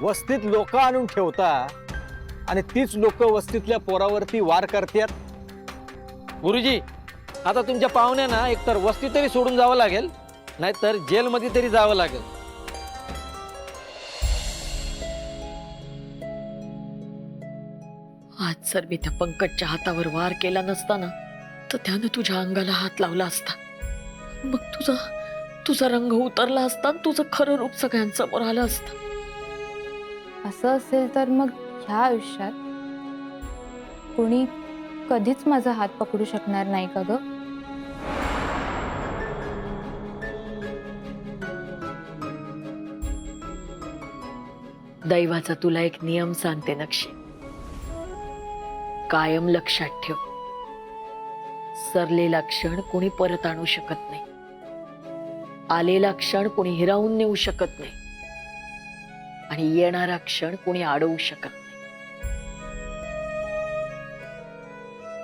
वस्तीत लोक आणून ठेवता आणि तीच लोक वस्तीतल्या पोरावरती वार करतात. गुरुजी, आता तुमच्या पाहुण्यांना एकतर वस्ती तरी सोडून जावं लागेल, नाहीतर जेलमध्ये तरी जावं लागेल. आज जर मी त्या पंकजच्या हातावर वार केला नसता ना, तर त्यानं तुझ्या अंगाला हात लावला असता. मग तुझा रंग उतरला असता, तुझं खरं रूप सगळ्यांसमोर आलं असतं. असं असेल तर मग ह्या आयुष्यात कोणी कधीच माझा हात पकडू शकणार नाही का ग? दैवाचा तुला एक नियम सांगते नक्षी, कायम लक्षात ठेव, सरलेला क्षण कोणी परत आणू शकत नाही, आलेला क्षण कोणी हिरावून नेऊ शकत नाही, आणि येणारा क्षण कोणी अडवू शकत नाही.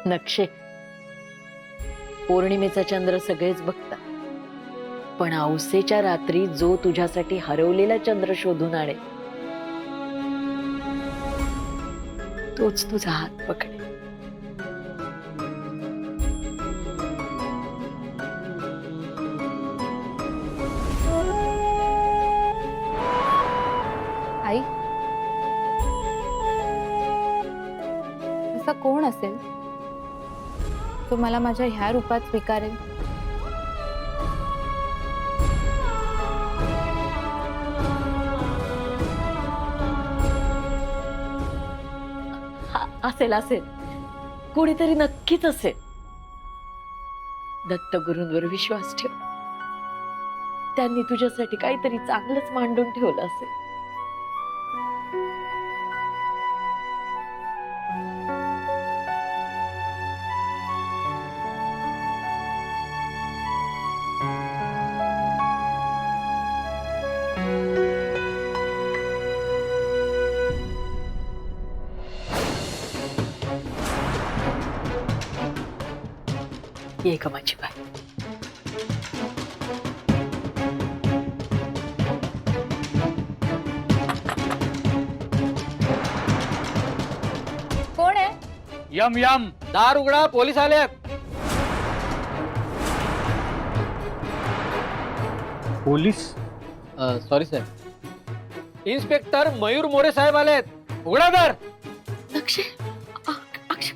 नक्षे, पौर्णिमेचा चंद्र सगळेच बघतात, पण औसेच्या रात्री जो तुझ्यासाठी हरवलेला चंद्र शोधून आणेल, तोच तुझा हात पकडेल. आई, असा कोण असेल तो मला माझ्या ह्या रूपात स्वीकारेल? असेल कोणीतरी नक्कीच असेल. दत्तगुरूंवर विश्वास ठेव, त्यांनी तुझ्यासाठी काहीतरी चांगलंच मांडून ठेवलं असेल. ये का माझी बाई. कोण आहे? यम यम, दार उघडा, पोलीस आलेत. पोलीस? सॉरी साहेब, इन्स्पेक्टर मयूर मोरे साहेब आलेत, उघडा दार. नक्षे, अक्षय,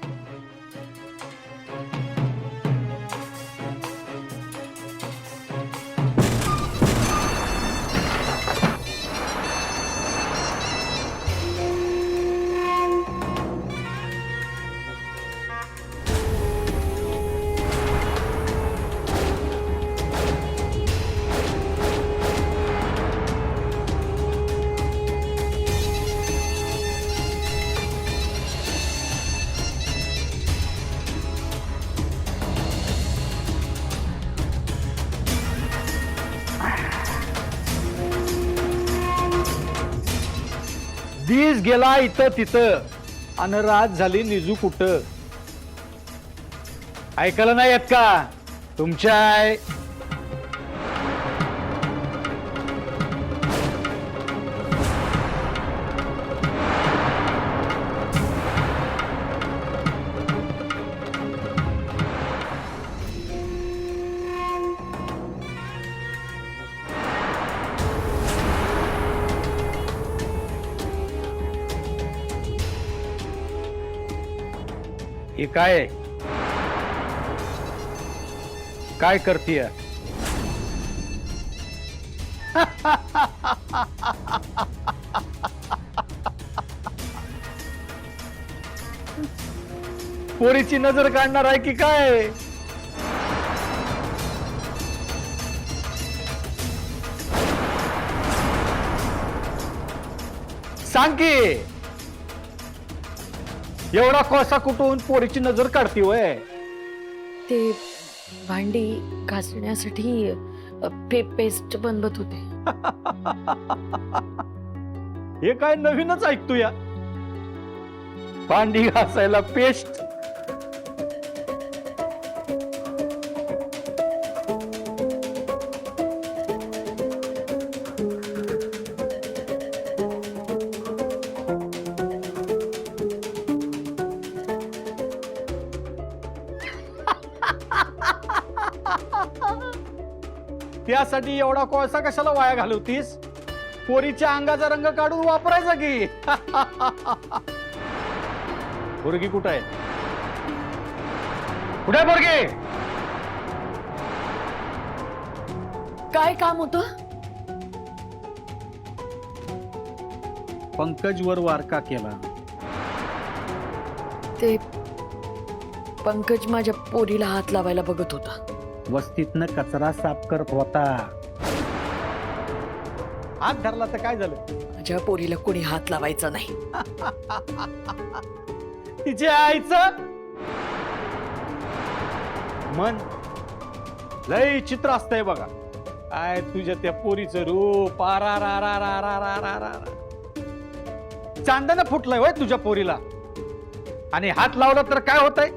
दिस गेला इथं तिथं आणि रात झाली निजू कुठं. ऐकायला नाही येत का तुमच्या? हे काय आहे? काय करतीय? पोरीची नजर काढणार आहे की काय? सांग की, एवढा कोळसा कुठून पोरीची नजर काढती वय? ते भांडी घासण्यासाठी पेस्ट बनवत होते. हे काय नवीनच ऐकतो या. भांडी घासायला पेस्ट? त्यासाठी एवढा कोळसा कशाला वाया घालवतीस? पोरीच्या अंगाचा रंग काढून वापरायचा की. पोरगी कुठं आहे? कुठे आहे पोरगी? काय काम होतं? पंकजवर वार का केला? ते पंकज माझ्या पोरीला हात लावायला बघत होता. वस्तीतनं कचरा साफ करत होता. हात धरला तर काय झालं? माझ्या पोरीला कोणी हात लावायचा नाही. तिच्या आईचं मन लय चित्र असतंय बघा. काय तुझ्या त्या पोरीचं रूप, चांदणं फुटलंय होय तुझ्या पोरीला. आणि हात लावला तर काय होतंय?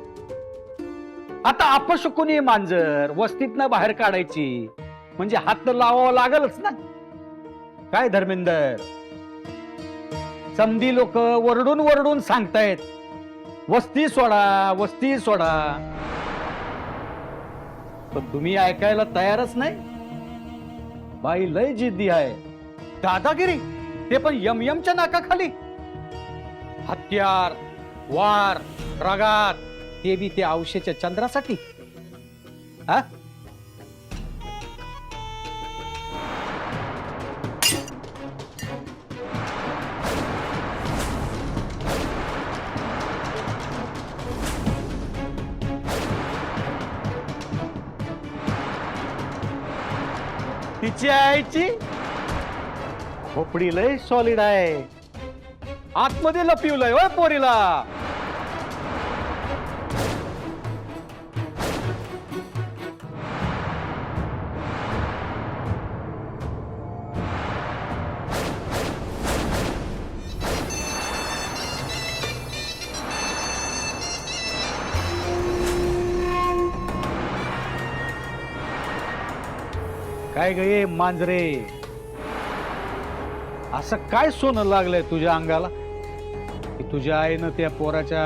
आता अपशकुनी मांजर वस्तीतनं बाहेर काढायची म्हणजे हात तर लावावं लागलच ना. काय धर्मेंदर, समधी लोक वरडून वरडून सांगतायत वस्ती सोडा, वस्ती सोडा, पण तुम्ही ऐकायला तयारच नाही. बाई लय जिद्दी आहे. दादागिरी, ते पण यमयमच्या नाकाखाली. हत्यार, वार, रगात, ते बी ते औषधाच्या चंद्रासाठी. हा, तिची आईची खोपडी लय सॉलिड आहे. आतमध्ये लपिवलंय होय पोरीला. काय गे मांजरे, असं काय सोनं लागलंय तुझ्या अंगाला की तुझ्या आईनं त्या पोराच्या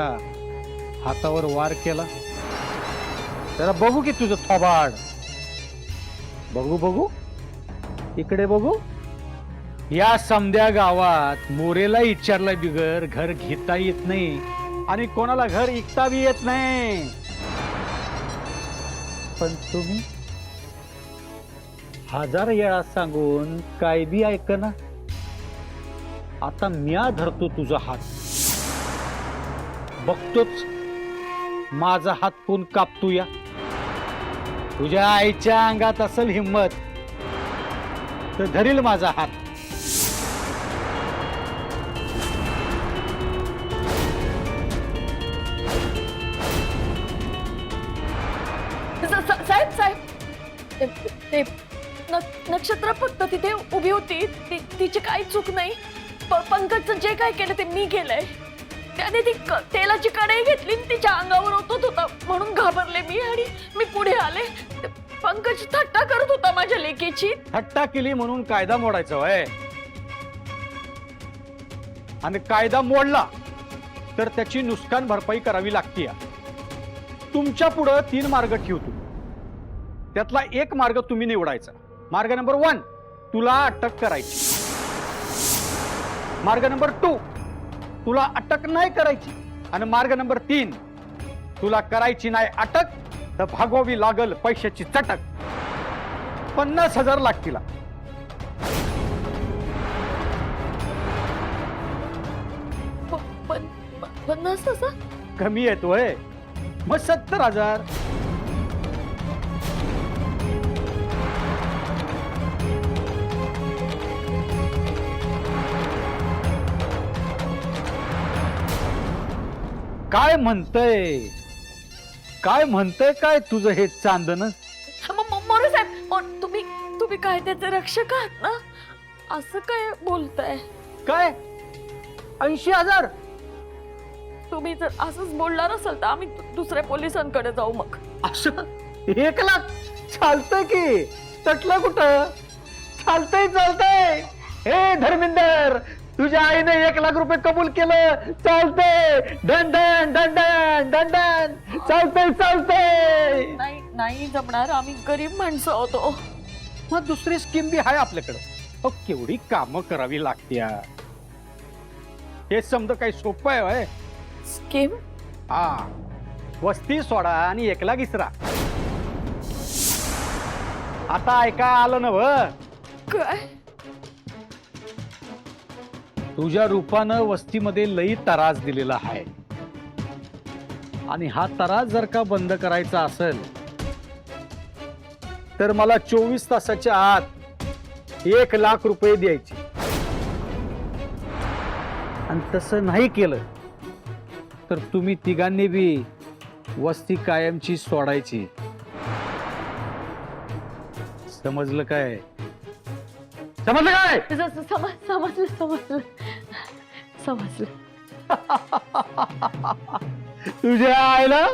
हातावर वार केला? जरा बघू की तुझं थोबाड. बघू बघू, इकडे बघू. या समध्या गावात मोरेला विचारला बिगर घर घेता येत नाही आणि कोणाला घर विकता बी येत नाही. पण तुम्ही हजार वेळा सांगून काय बी ऐकना. आता म्या धरतो तुझा हात, बघतोच माझा हात कोण कापतो या. तुझ्या आईच्या अंगात असेल हिम्मत तर धरील माझा हात. साहेब साहेब, ते नक्षत्र फक्त तिथे उभी होती. तिची काही चूक नाही. पंकजचं जे काय केलं ते मी केलंय. त्याने ती तेलाची कढई घेतली आणि तिच्या अंगावर ओतत होता म्हणून घाबरले मी आणि मी पुढे आले. पंकज थट्टा करत होता माझ्या लेकीची. थट्टा केली म्हणून कायदा मोडायचा वय, आणि कायदा मोडला तर त्याची नुकसान भरपाई करावी लागते. तुमच्या पुढे 3 मार्ग ठेवतो, त्यातला एक मार्ग तुम्ही निवडायचा. मार्ग नंबर 1, तुला अटक करायची. मार्ग नंबर 2, तुला अटक नाही करायची. आणि मार्ग नंबर 3, तुला करायची नाही अटक तर भागवावी लागल पैशाची चटक. 50,000 लागतील. 50,000? कमी येतोय मग 70,000. काय म्हणतय काय तुझं हे चांदन? मोरे साहेब, तुम्ही कायद्याचे रक्षक आहात ना? असं काय बोलताय? काय 80,000? तुम्ही जर असंच बोलणार असाल तर आम्ही दुसऱ्या पोलिसांकडे जाऊ मग. असं 1 लाख चालतंय की? तटलं कुठं? चालतंय. हे धर्मेंदर, तुझ्या आईने 1 लाख रुपये कबूल केलं. चालतंय. दंडन चालतंय. नाही जमणार, आम्ही गरीब माणसं होतो. मग दुसरी स्कीम बी आहे आपल्याकडे. केवढी कामं करावी लागत्या. हे समजा काही सोपं आहे होय? स्कीम? हा, वस्ती सोडा आणि 1 लाख इसरा. आता ऐका आलं नव? काय? तुझ्या रूपानं वस्तीमध्ये लई तरास दिलेला आहे आणि हा तरास जर का बंद करायचा असेल तर मला 24 तासाच्या आत 1 लाख रुपये द्यायचे. आणि तसं नाही केलं तर तुम्ही तिघांनी बी वस्ती कायमची सोडायची. समजलं काय? समजलं. तुझ्या आईला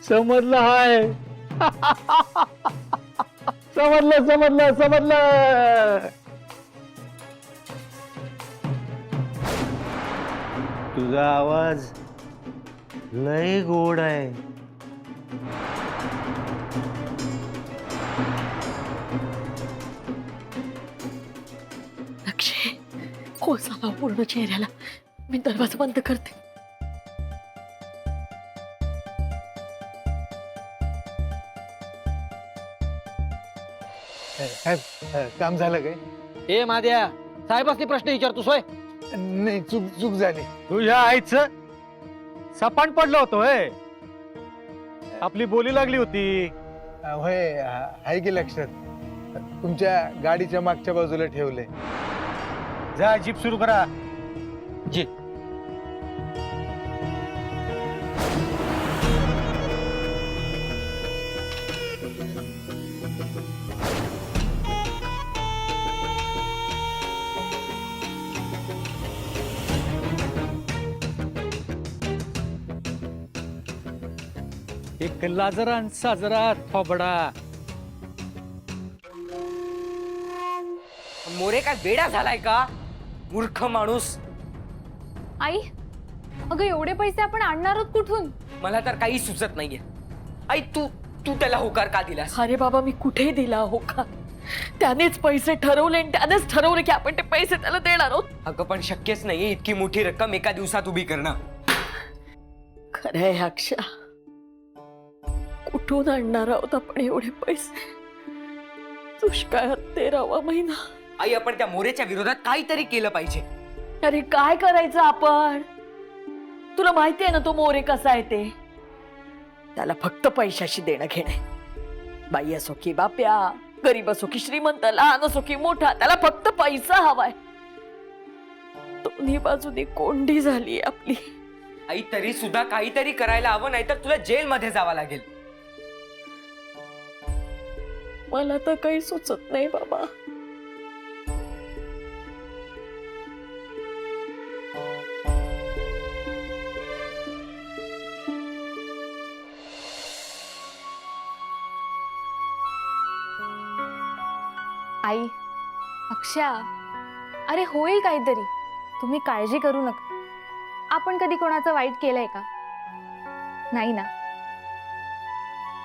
समजलं हाय. समजलं. तुझा आवाज लय गोड आहे. अक्षय, कोळसा पूर्ण चेहऱ्याला. मी दरवाजा बंद करते. काम झालं काय? ए माद्या, साहेबांनी प्रश्न विचारतोस होय? नाही, चूक झाली. तुझ्या आईचं सपान पडलं होतं होय? आपली बोली लागली होती. होय, आहे की लक्षात. तुमच्या गाडीच्या मागच्या बाजूला ठेवलंय. जा जीप सुरू करा. जीप. एक लाजरा साजरा थोबडा. मोरे काय बेडा झालाय का? मूर्ख माणूस. आई, अगं एवढे पैसे आपण आणणार आहोत कुठून? मला तर काही सुचत नाहीये. आई, तू त्याला होकार का दिलास? अरे बाबा, मी कुठे दिला होकार? त्यानेच पैसे ठरवले आणि त्यानेच ठरवले की आपण ते पैसे त्याला देणार आहोत. अगं पण शक्यच नाहीये इतकी मोठी रक्कम एका दिवसात उभी करणं. खरंय अक्षा, कुठून आणणार आहोत आपण एवढे पैसे? दुष्काळात 13वा महिना. आई, आपण त्या मोरेच्या विरोधात काहीतरी केलं पाहिजे. अरे काय करायचं आपण? तुला माहिती आहे ना तो मोरे कसा आहे ते. त्याला फक्त पैशाशी देणं घेणं. बाई असो की बाप्या, गरीब असो की श्रीमंत, लहान असो की मोठा, त्याला फक्त पैसा हवाय. दोन्ही बाजूनी कोंडी झाली आपली. आई, तरी सुद्धा काहीतरी करायला हवं, नाहीतर तुला जेलमध्ये जावं लागेल. मला तर काही सुचत नाही बाबा. आई, अक्षा, अरे होईल काहीतरी. तुम्ही काळजी करू नका. आपण कधी कोणाचं वाईट केलंय का? नाही ना.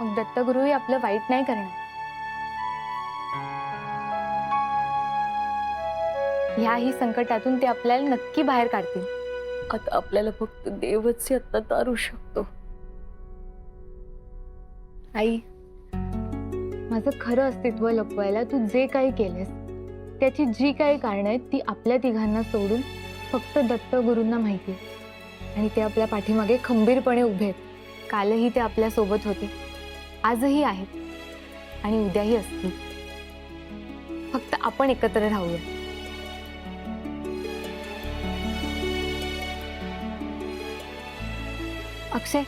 मग दत्तगुरूही आपलं वाईट नाही करणार. ह्याही संकटातून ते आपल्याला नक्की बाहेर काढतील. आता आपल्याला फक्त देवच आता तारू शकतो. आई, माझं खरं अस्तित्व लपवायला तू जे काही केलेस त्याची जी काही कारणं आहेत ती आपल्या तिघांना सोडून फक्त दत्त गुरूंना माहिती आहे. आणि ते आपल्या पाठीमागे खंबीरपणे उभे आहेत. कालही ते आपल्या सोबत होते, आजही आहेत आणि उद्याही असतील. फक्त आपण एकत्र राहूया. अक्षय,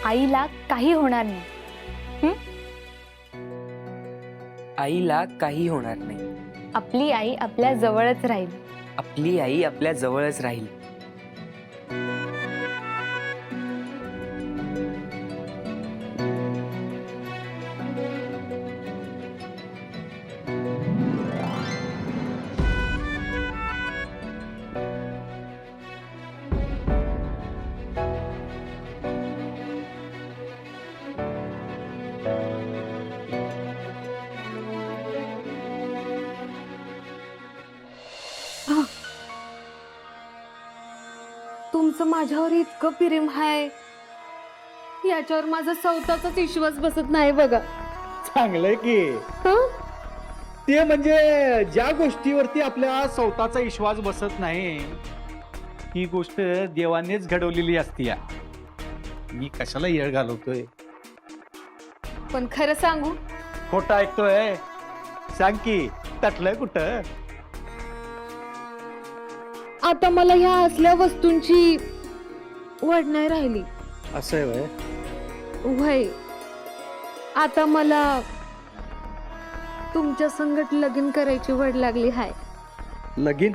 आईला काही होणार नाही. आईला काही होणार नाही. आपली आई आपल्या जवळच राहील. आपली आई आपल्या जवळच राहील. तुमचं माझ्यावर इतकं प्रेम आहे याच्यावर माझा स्वतःचाच विश्वास बसत नाही बघा. चांगलंय की ते म्हणजे ज्या गोष्टीवरती आपल्या स्वतःचा विश्वास बसत नाही ही गोष्ट देवानेच घडवलेली असती. मी कशाला येळ घालवतोय? पण खरं सांगू, खोटं ऐकतोय? सांग की तटलंय कुठं? आता मला ह्या असल्या वस्तूंची वड नाही राहिली. असं आहे वय आता मला तुमच्या संगत लगीन करायची वड लागली हाय. लगीन?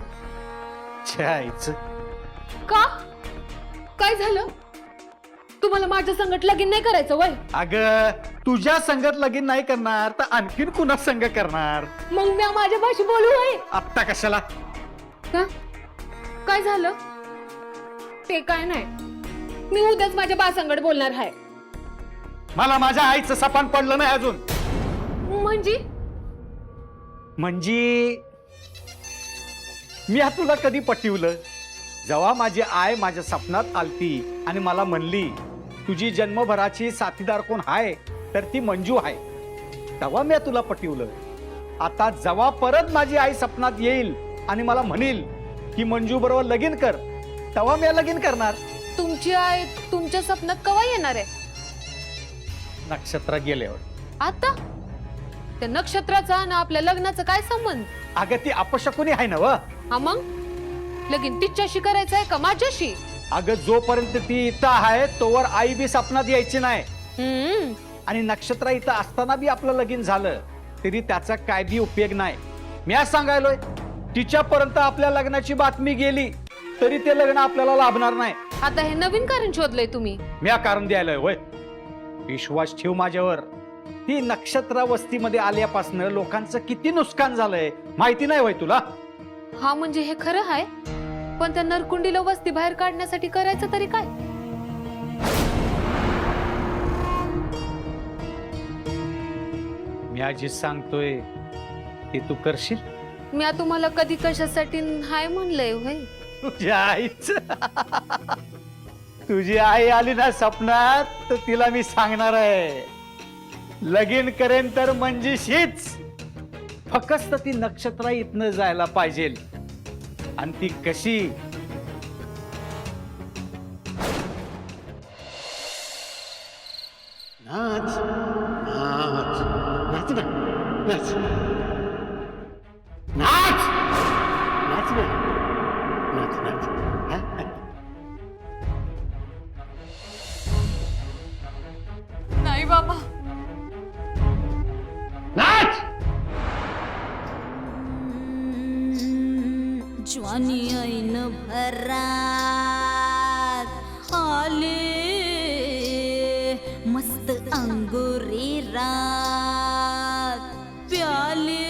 छायचं का? काय झालं? तुम्हाला माझ्या संगत लगीन नाही करायचं वय? अगं तुझ्या संगत लगीन नाही करणार तर आणखीन कुणा संग करणार? मग मी माझ्या भाषी बोलू आहे आत्ता कशाला? का? काय झालं? ते काय नाही, मी उद्याच माझ्या बासंगड बोलणार आहे. मला माझ्या आईचं सपान पडलं नाही अजून. म्हणजे मी तुला कधी पटवलं? जेव्हा माझी आई माझ्या स्वप्नात आलती आणि मला म्हणली तुझी जन्मभराची साथीदार कोण आहे तर ती मंजू आहे, तेव्हा मी तुला पटवलं. आता जेव्हा परत माझी आई स्वप्नात येईल आणि मला म्हणेल की मंजू बरोबर लगीन कर, तेव्हा मी लगीन करणार. तुमची आई तुमच्या स्वप्नात केव्हा येणार आहे? नक्षत्र गेल्यावर. आता त्या नक्षत्राचा आणि आपल्या लग्नाचा काय संबंध? अगं ती अपशकुनी आहे ना व. हा मग लगीन तिच्याशी करायचं आहे का माझ्याशी? अगं जोपर्यंत ती इथं आहे तोवर आई बी स्वप्नात यायची नाही. आणि नक्षत्र इथं असताना बी आपलं लगीन झालं तरी त्याचा काय बी उपयोग नाही. मी आज सांगायलोय तिच्यापर्यंत आपल्या लग्नाची बातमी गेली तरी ते लग्न आपल्याला लाभणार नाही. आता हे नवीन कारण शोधलंय तुम्ही? मी कारण द्यायलोय होय. विश्वास ठेव माझ्यावर. ती नक्षत्र वस्तीमध्ये आल्यापासून लोकांचं किती नुकसान झालंय माहिती नाही होय तुला? हा म्हणजे हे खरं आहे, पण त्या नरकुंडीला वस्ती बाहेर काढण्यासाठी करायचं तरी काय? मी आजी सांगतोय ते तू करशील? मी तुम्हाला कधी कशासाठी हाय म्हणलंय होय? तुझ्या आईच तुझी आई आली ना स्वप्नात तर तिला मी सांगणार आहे लगीन करेन तर मंजीशीच. फक्त ती नक्षत्र इथनं जायला पाहिजे. आणि ती कशी? नाच नाच नाच ना नाच नाच नाच ना नाच नाच. नाही बाबा, नाच. ज्वानी ऐन भरात आले मस्त अंगुरी रात प्याले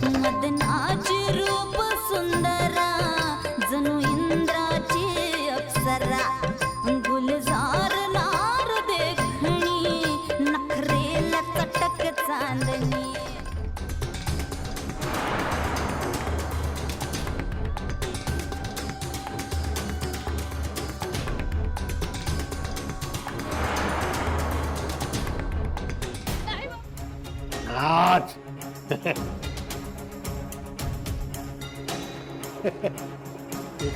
मदनाचे रूप सुंदरा जणू इंद्राची अप्सरा गुलजार लार देखणी नखरेला चटक चांदणी. नाच.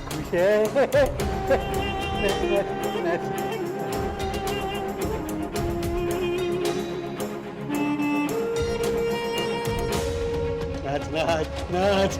खुश आहे. नाच नाच नाच.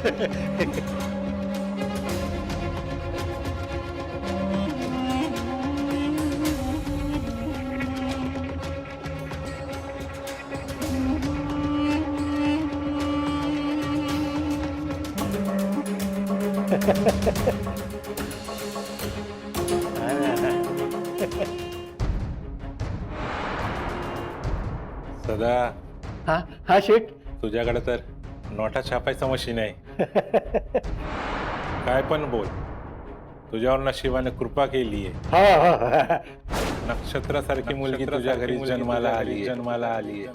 सदा हा हा शेठ. तुझ्याकडे तर नोटा छापायचं मशीन आहे. काय पण बोल, तुझ्यावर नशिबाने कृपा केली आहे. हा हा. नक्षत्रासारखी मुलगी तुझ्या घरी जन्माला आली.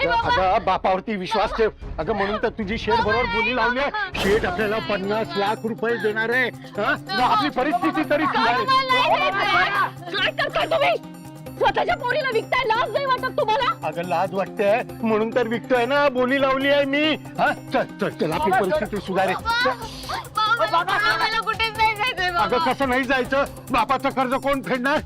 अगं बापावरती विश्वास ठेव. अगं म्हणून तर तुझी शेठ बरोबर बोली लावली. शेठ आपल्याला 50 लाख रुपये देणार आहे. मग आपली परिस्थिती तरी काय करताय तुम्ही? स्वतःच्या पोरीला विकताय, लाज नाही वाटत तुम्हाला? अगं लाज वाटते म्हणून तर विकतोय ना. बोली लावली आहे मी. हा चल चल चल आपली परिस्थिती सुधारेल. अगं कसं नाही जायचं? बापाचं कर्ज कोण फेडणार?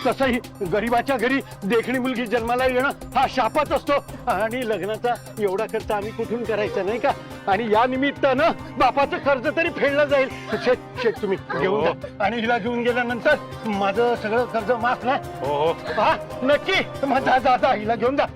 तसंही गरीबाच्या घरी देखणी मुलगी जन्माला येणं हा शापच असतो. आणि लग्नाचा एवढा खर्च आम्ही कुठून करायचा नाही का? आणि या निमित्तानं बापाचं कर्ज तरी फेडलं जाईल. शेठ शेठ तुम्ही घेऊन जा. आणि हिला घेऊन गेल्यानंतर माझं सगळं कर्ज माफ ना? हो हा नक्की. मग जा जा हिला घेऊन जा.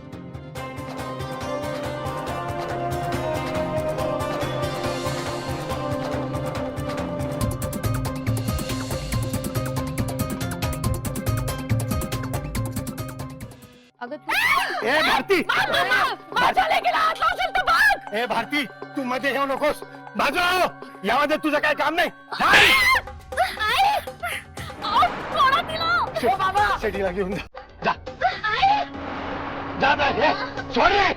ए भारती, ए भारती तू मध्ये येऊ नकोस. बाजू यामध्ये तुझं काय काम नाही. शेठीला घेऊन जा. जा जा जा. सोड रे.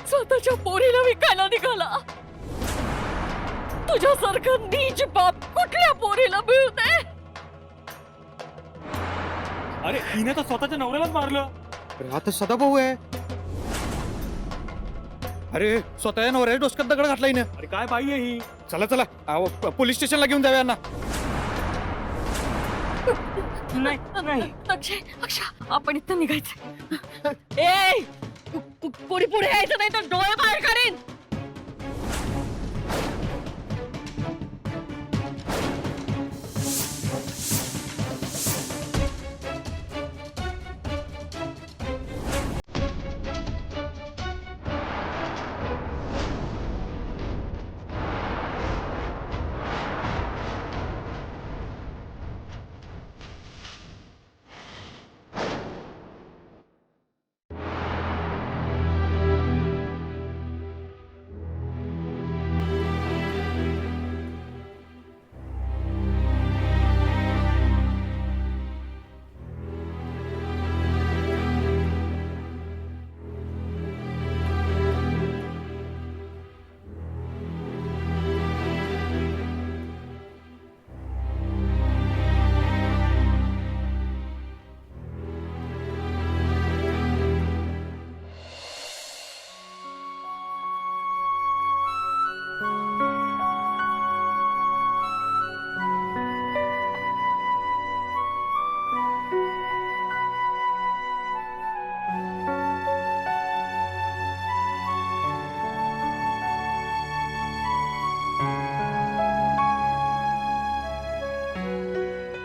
स्वतःच्या पोरीला विकायला निघाला. तुझ्यासारखं नीच बाप कुठल्या पोरीला मिळते? अरे हिने तर स्वतःच्या नवऱ्यालाच मारलं. आता सदाभाऊ आहे. अरे स्वतःच्या नवऱ्या डोसक्यात दगड घातला हिने. अरे काय बाई आहे ही? चला चला पोलीस स्टेशनला घेऊन जाऊया यांना. नाही नाही अक्षा आपण इथं निघायचं. ए पुढे पुढे यायचं नाही तर डोळे बाहेर काढीन.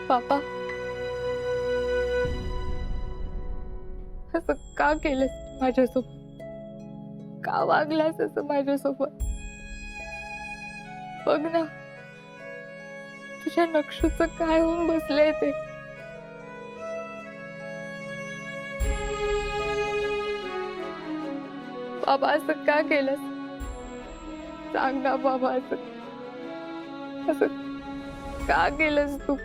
पापा असं का केलंस माझ्यासोबत? का वागलास असं माझ्यासोबत? बघ ना तुझ्या नक्षूचं काय होऊन बसलंय ते. बाबा असं का केलंस सांग ना बाबा. असं का केलंस तू.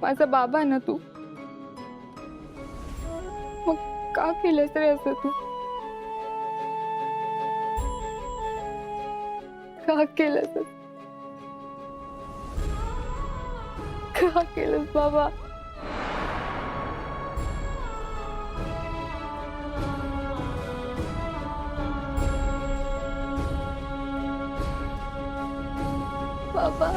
माझा बाबा ना तू, मग का केलंस रे असं तू. का केलंस का केलंस बाबा. बाबा